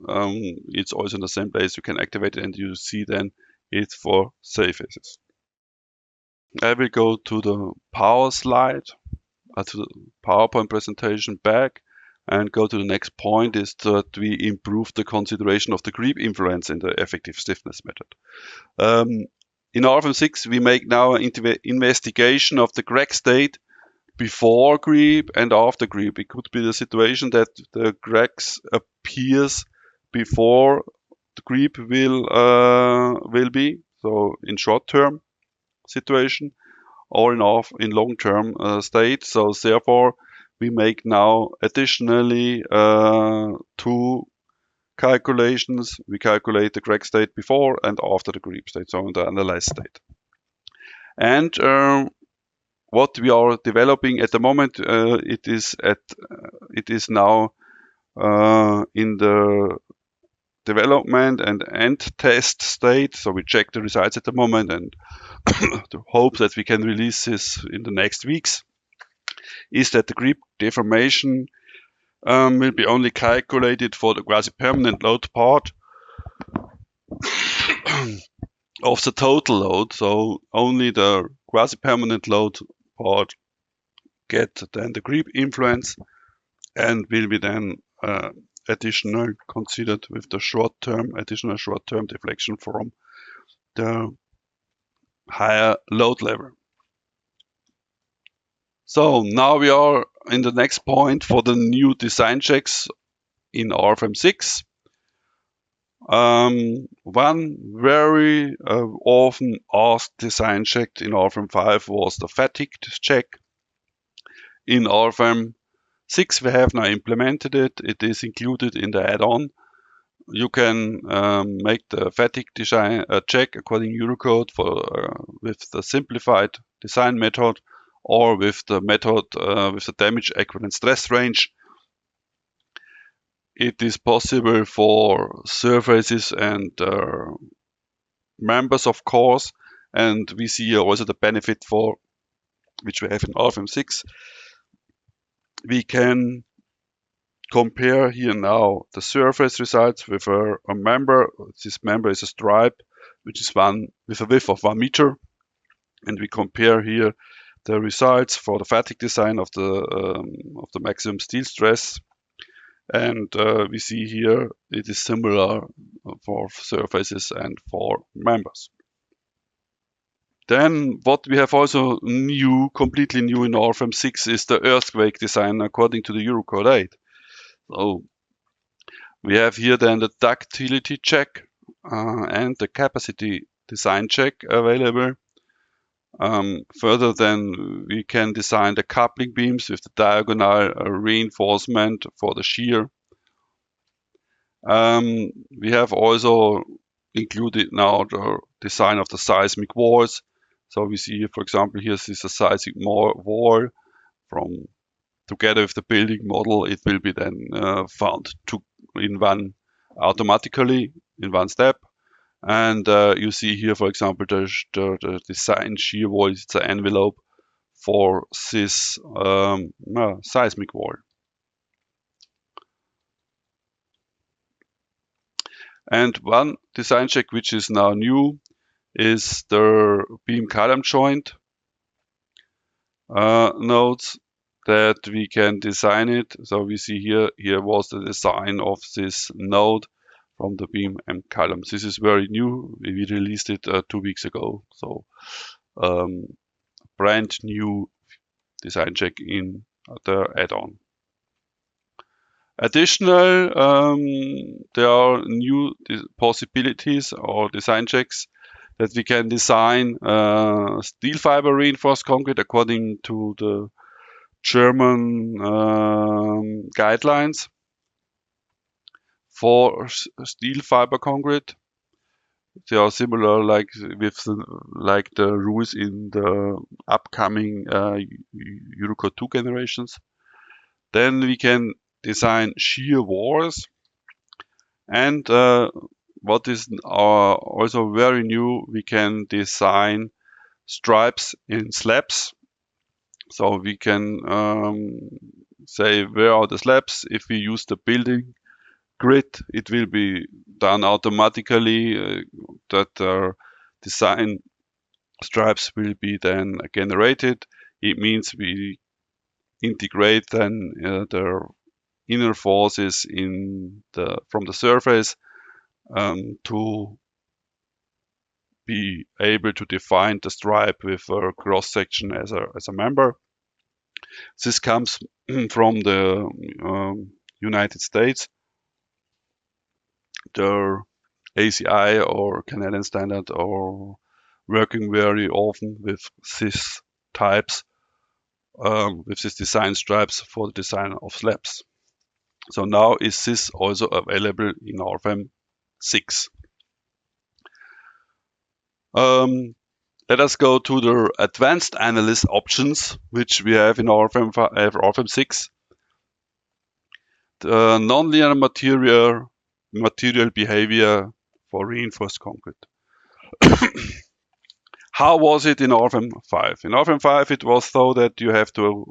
It's also in the same place. You can activate it and you see then it's for surfaces. I will go to the power slide, to the PowerPoint presentation back, and go to the next point is that we improve the consideration of the creep influence in the effective stiffness method. In Rfem 6, we make now an investigation of the crack state before creep and after creep. It could be the situation that the cracks appears before the creep will be, so in short-term situation, or in long-term state. So therefore, we make now additionally 2 calculations. We calculate the crack state before and after the creep state, so in the analyzed state. And what we are developing at the moment, it is now in the development and end test state. So we check the results at the moment and to hope that we can release this in the next weeks. Is that the creep deformation will be only calculated for the quasi-permanent load part of the total load. So only the quasi-permanent load part get then the creep influence and will be then additional considered with the additional short-term deflection from the higher load level. So now we are in the next point for the new design checks in Rfem 6. One very often asked design check in Rfem 5 was the fatigue check. In Rfem 6 we have now implemented it. It is included in the add-on. You can make the fatigue design check according to Eurocode with the simplified design method, or with the method with the damage equivalent stress range. It is possible for surfaces and members, of course, and we see here also the benefit for which we have in Rfem 6. We can compare here now the surface results with a member. This member is a stripe which is with a width of 1 meter, and we compare here the results for the fatigue design of the maximum steel stress, and we see here it is similar for surfaces and for members. Then what we have also completely new in Rfem 6 is the earthquake design according to the Eurocode 8. So we have here then the ductility check and the capacity design check available. Further then we can design the coupling beams with the diagonal reinforcement for the shear. We have also included now the design of the seismic walls. So we see here, for example, here is a seismic wall from together with the building model. It will be then found automatically in one step. And you see here, for example, the design shear wall is the envelope for this seismic wall. And one design check which is now new is the beam column joint nodes that we can design it. So we see here was the design of this node from the beam and columns. This is very new. We released it 2 weeks ago. So brand new design check in the add-on. Additional, there are new possibilities or design checks that we can design steel fiber reinforced concrete according to the German guidelines for steel fiber concrete. They are similar like the rules in the upcoming Eurocode 2 generations. Then we can design shear walls, and what is also very new, we can design stripes in slabs. So we can say where are the slabs. If we use the building grid, it will be done automatically that design stripes will be then generated. It means we integrate then the inner forces from the surface to be able to define the stripe with a cross section as a member. This comes from the United States. The ACI or Canadian standard are working very often with these types, with these design stripes for the design of slabs. So now is this also available in Rfem 6. Let us go to the advanced analysis options, which we have in Rfem 6. The nonlinear material behavior for reinforced concrete. How was it in Rfem 5? In Rfem 5, it was so that you have to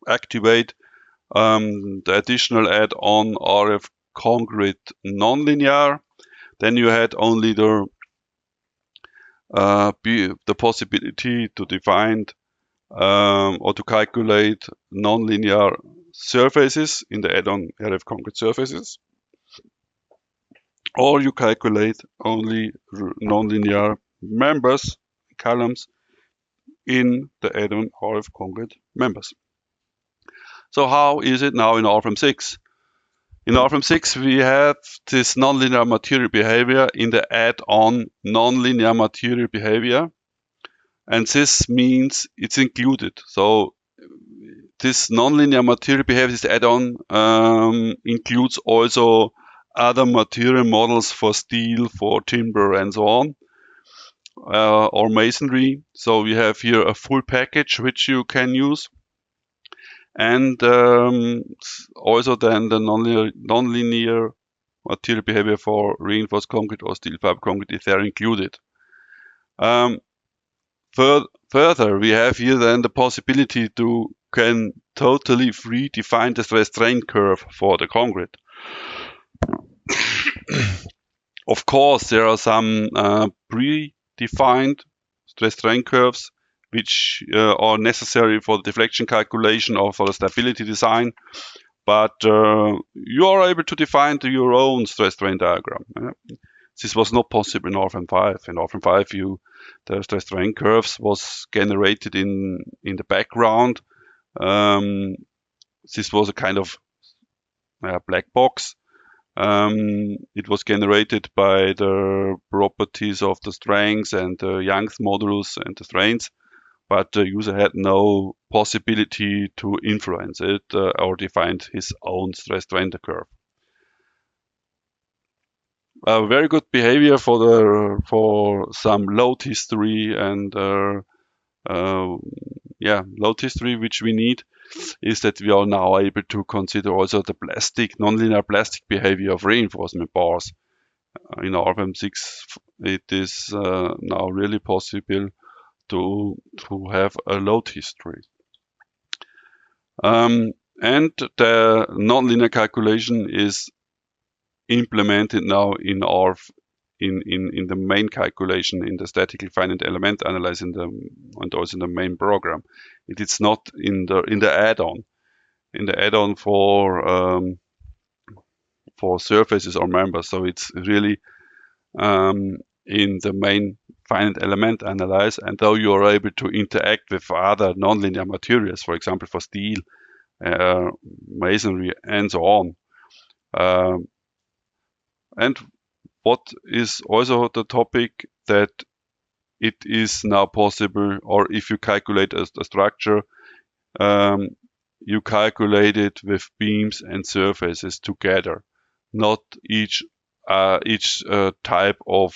activate the additional add-on RF concrete nonlinear. Then you had only the possibility to define or to calculate nonlinear surfaces in the add-on RF concrete surfaces, or you calculate only nonlinear members, columns in the add-on RF concrete members. So how is it now in Rfem 6? In Rfem 6, we have this nonlinear material behavior in the add-on nonlinear material behavior, and this means it's included. So this nonlinear material behavior, this add-on, includes also other material models for steel, for timber, and so on, or masonry. So we have here a full package which you can use. And also then the nonlinear material behavior for reinforced concrete or steel fiber concrete is there included. Further, we have here then the possibility to can totally free define the stress strain curve for the concrete. Of course, there are some predefined stress strain curves which are necessary for the deflection calculation or for the stability design, but you are able to define your own stress strain diagram. This was not possible in Rfem 5. In Rfem 5, the stress strain curves was generated in the background. This was a kind of black box. It was generated by the properties of the strengths and the Young's modulus and the strains, but the user had no possibility to influence it or define his own stress strain curve. Very good behavior for some load history and load history which we need is that we are now able to consider also the nonlinear plastic behavior of reinforcement bars. In Rfem 6, it is now really possible to have a load history. And the nonlinear calculation is implemented now in the main calculation, in the statically finite element analysis, and also in the main program. It is not in the add-on. In the add-on for surfaces or members. So it's really in the main finite element analysis, and though you are able to interact with other nonlinear materials, for example, for steel, masonry, and so on. And what is also the topic that it is now possible, or if you calculate a structure, you calculate it with beams and surfaces together, not each type of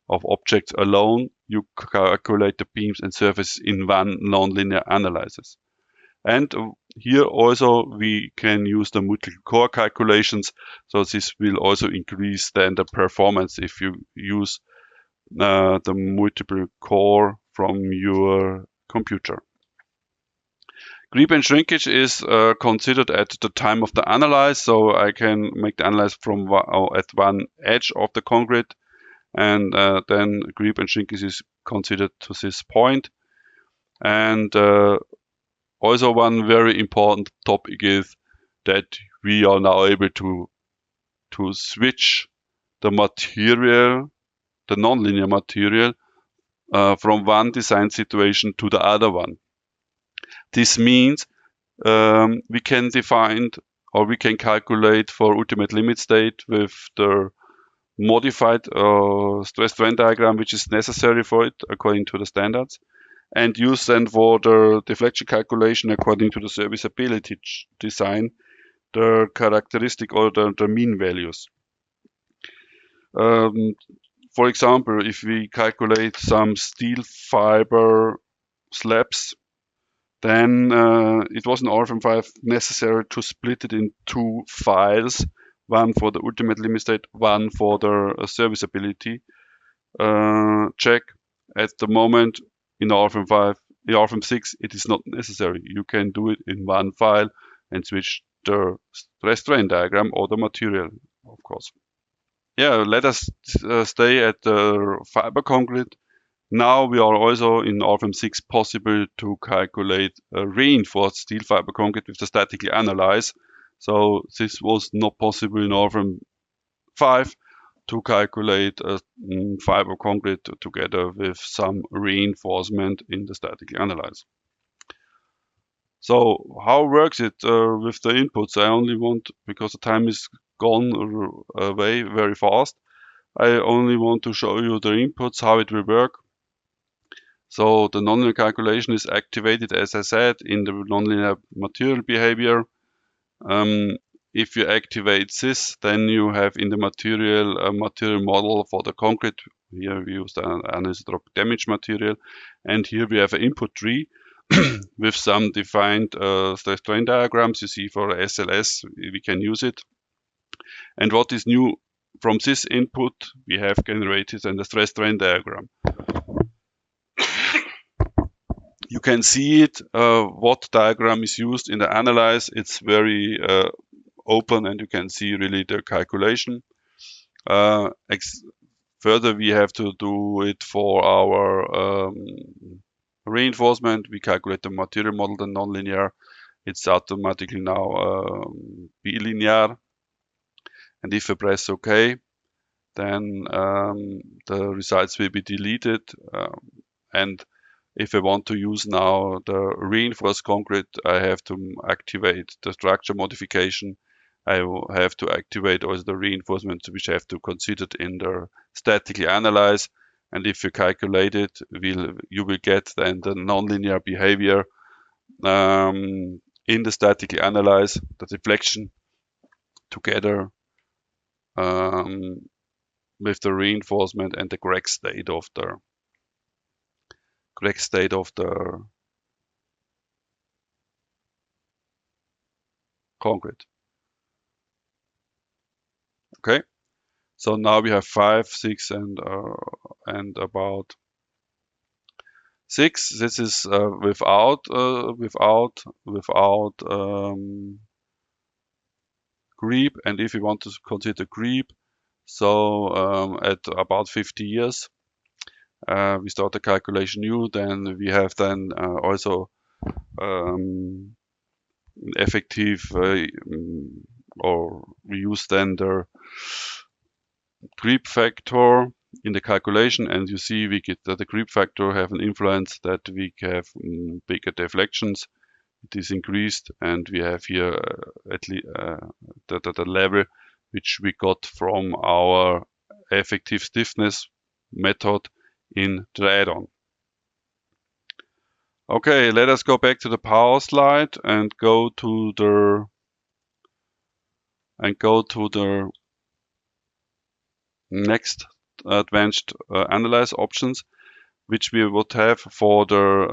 objects alone. You calculate the beams and surfaces in one nonlinear analysis. And here also we can use the multiple core calculations. So this will also increase then the performance if you use the multiple core from your computer. Creep and shrinkage is considered at the time of the analyze, so I can make the analyze from at one edge of the concrete, and then creep and shrinkage is considered to this point. And also one very important topic is that we are now able to switch the material, the nonlinear material, from one design situation to the other one. This means we can define or we can calculate for ultimate limit state with the modified stress strain diagram which is necessary for it according to the standards, and use then for the deflection calculation according to the serviceability design the characteristic or the mean values. For example, if we calculate some steel fiber slabs, then it was in Rfem 5 necessary to split it in two files, one for the ultimate limit state, one for the serviceability check. At the moment in Rfem 5, in Rfem 6, it is not necessary. You can do it in one file and switch the stress strain diagram or the material, of course. Yeah, let us stay at the fiber concrete. Now we are also in Rfem 6 possible to calculate a reinforced steel fiber concrete with the statically analyze. So this was not possible in Rfem 5 to calculate a fiber concrete together with some reinforcement in the statically analyze. So how works it with the inputs? I only want, because the time is gone away very fast, I only want to show you the inputs, how it will work. So the nonlinear calculation is activated, as I said, in the nonlinear material behavior. If you activate this, then you have in the material a material model for the concrete. Here we use the anisotropic damage material, and here we have an input tree with some defined stress strain diagrams. You see for SLS we can use it. And what is new from this input, we have generated then the stress strain diagram. You can see it, what diagram is used in the analyze. It's very open and you can see really the calculation. Further, we have to do it for our reinforcement. We calculate the material model, the nonlinear. It's automatically now bilinear. And if I press OK, then the results will be deleted. And if I want to use now the reinforced concrete, I have to activate the structure modification. I will have to activate also the reinforcements which I have to consider in the statically analyze. And if you calculate it, you will get then the nonlinear behavior in the statically analyze, the deflection together with the reinforcement and the correct state of the concrete. Okay, so now we have 5, 6, and about 6. This is without creep, and if we want to consider creep, so at about 50 years. We start the calculation new, then we have then also effective or we use then the creep factor in the calculation, and you see we get that the creep factor have an influence that we have bigger deflections. It is increased, and we have here at least the level which we got from our effective stiffness method in the add-on. Okay, let us go back to the power slide and go to the next advanced analyze options, which we would have for the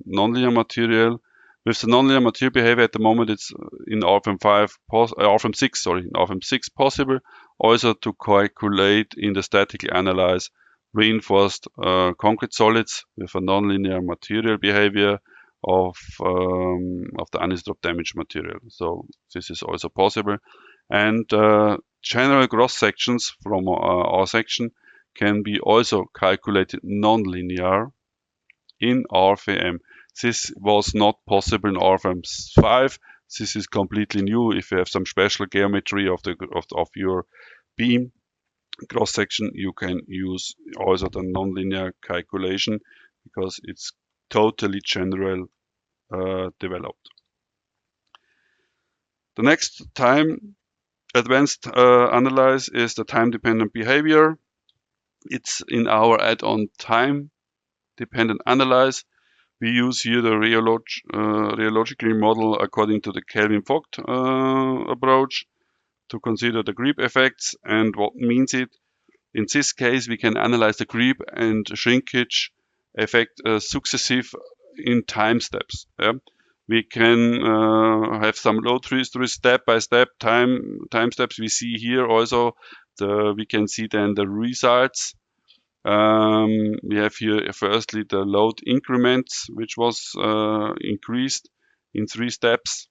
nonlinear material. With the nonlinear material behavior at the moment, it's in Rfem 6 possible also to calculate in the statically analyze reinforced concrete solids with a nonlinear material behavior of the anisotrope damaged material. So this is also possible. And general cross sections from our section can be also calculated non-linear in Rfem. This was not possible in Rfem 5. This is completely new. If you have some special geometry of your beam cross section, you can use also the nonlinear calculation because it's totally general developed. The next time advanced analyze is the time-dependent behavior. It's in our add-on time-dependent analyze. We use here the rheologically model according to the Kelvin-Vogt approach to consider the creep effects. And what means it? In this case, we can analyze the creep and shrinkage effect successive in time steps. Yeah? We can have some load history step by step time steps. We see here also we can see then the results. We have here firstly the load increments, which was increased in 3 steps.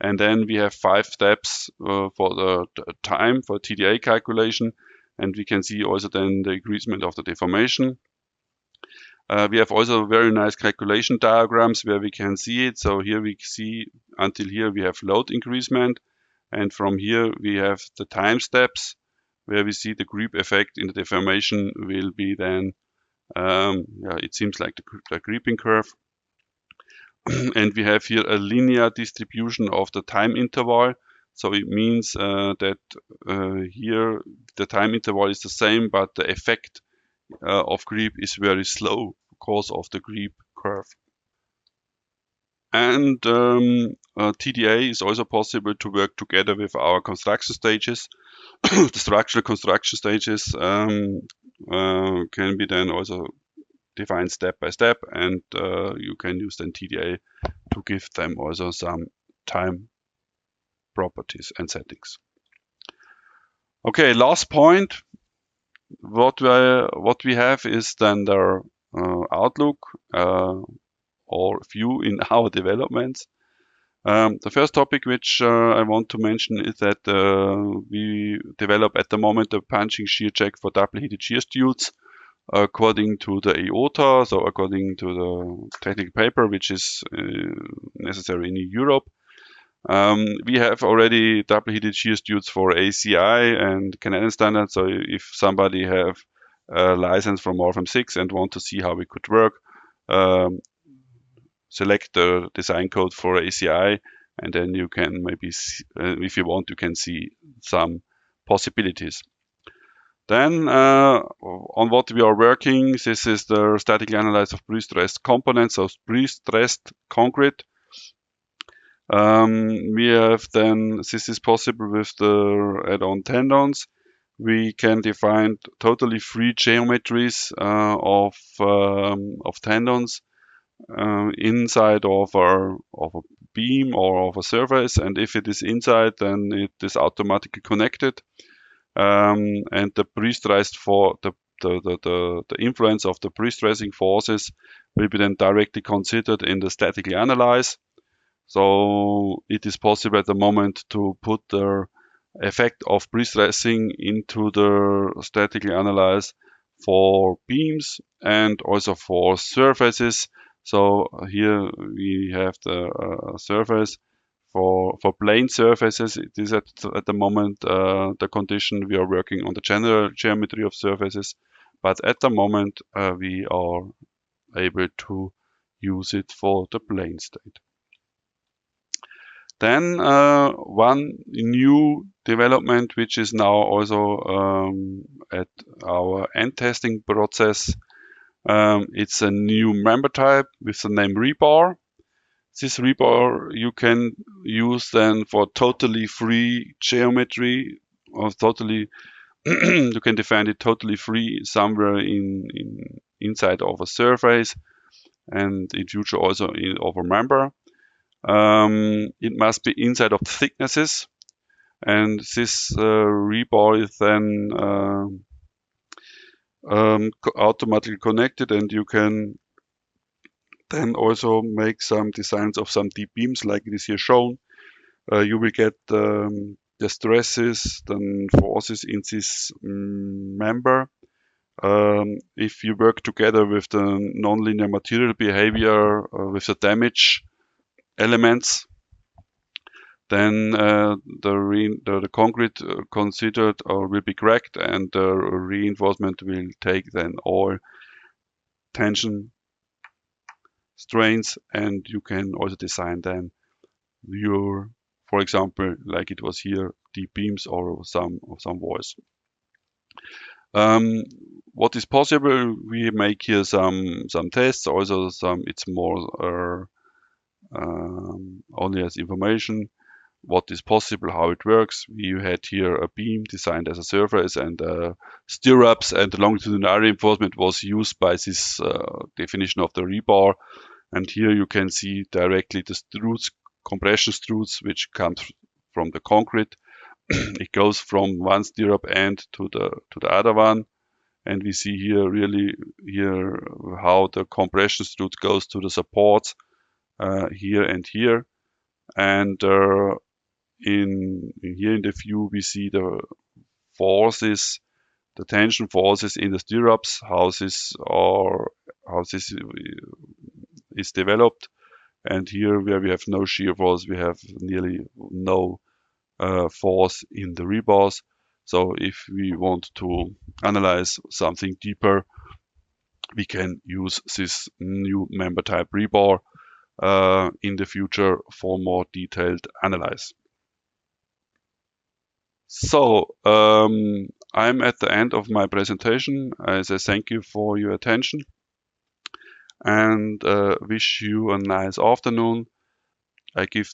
And then we have 5 steps for the time for TDA calculation. And we can see also then the increasement of the deformation. We have also very nice calculation diagrams where we can see it. So here we see until here we have load increasement. And from here we have the time steps where we see the creep effect in the deformation will be then, it seems like the creeping curve. And we have here a linear distribution of the time interval. So it means that here the time interval is the same, but the effect of creep is very slow because of the creep curve. And TDA is also possible to work together with our construction stages. The structural construction stages can be then also defined step by step, and you can use then TDA to give them also some time properties and settings. Okay, last point. What we have is then the outlook or view in our developments. The first topic which I want to mention is that we develop at the moment a punching shear jack for double heated shear studs according to the IOTA, so according to the technical paper which is necessary in Europe. We have already double heated shear studs for ACI and Canadian standards, so if somebody have a license from Rfem 6 and want to see how we could work, select the design code for ACI, and then you can maybe, if you want, you can see some possibilities. Then on what we are working, this is the statically analyzed of pre-stressed components, so pre-stressed concrete. We have then, this is possible with the add-on tendons. We can define totally free geometries of tendons inside of a beam or of a surface, and if it is inside, then it is automatically connected. And the pre-stressed for the influence of the pre-stressing forces will be then directly considered in the statically analyze. So it is possible at the moment to put the effect of pre-stressing into the statically analyze for beams and also for surfaces. So here we have the surface for plane surfaces. It is at the moment the condition we are working on the general geometry of surfaces, but at the moment we are able to use it for the plane state. Then one new development which is now also at our end testing process. It's a new member type with the name rebar. This rebar you can use then for totally free geometry, or totally you can define it totally free somewhere inside of a surface, and in future also of a member. It must be inside of the thicknesses, and this rebar is then automatically connected, and you can then also make some designs of some deep beams like it is here shown. You will get the stresses, then forces in this member. If you work together with the nonlinear material behavior, with the damage elements, then the concrete considered or will be cracked, and the reinforcement will take then all tension strains, and you can also design then your, for example, like it was here, deep beams or some walls. What is possible? We make here some tests. Also, it's more only as information. What is possible, how it works. We had here a beam designed as a surface, and stirrups and longitudinal reinforcement was used by this definition of the rebar. And here you can see directly the struts, compression struts, which comes from the concrete. It goes from one stirrup end to the other one, and we see here really how the compression strut goes to the supports here and here. And here in the view we see the forces, the tension forces in the stirrups, how this is developed. And here where we have no shear force, we have nearly no force in the rebars. So if we want to analyze something deeper, we can use this new member type rebar in the future for more detailed analysis. So I'm at the end of my presentation. I say thank you for your attention and wish you a nice afternoon. I give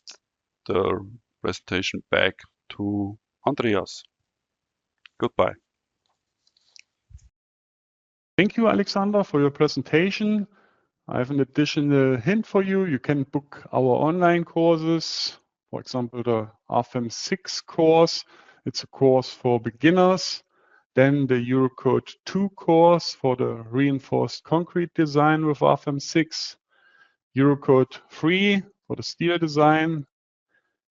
the presentation back to Andreas. Goodbye. Thank you, Alexander, for your presentation. I have an additional hint for you. You can book our online courses. For example, the Rfem 6 course. It's a course for beginners. Then the Eurocode 2 course for the reinforced concrete design with Rfem 6. Eurocode 3 for the steel design.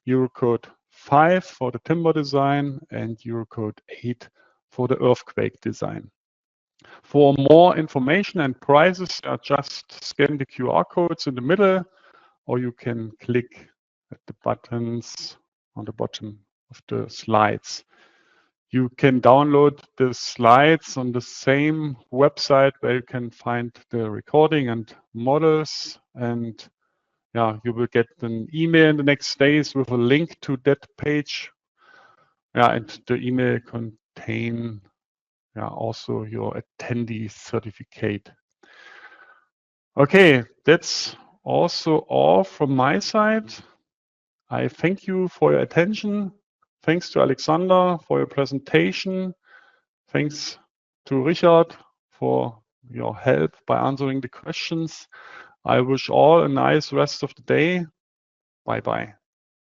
Eurocode 5 for the timber design, and Eurocode 8 for the earthquake design. For more information and prices, just scan the QR codes in the middle, or you can click at the buttons on the bottom of the slides. You can download the slides on the same website where you can find the recording and models, and you will get an email in the next days with a link to that page. And the email contain also your attendee certificate. Okay, that's also all from my side. I thank you for your attention. Thanks to Alexander for your presentation. Thanks to Richard for your help by answering the questions. I wish all a nice rest of the day. Bye-bye.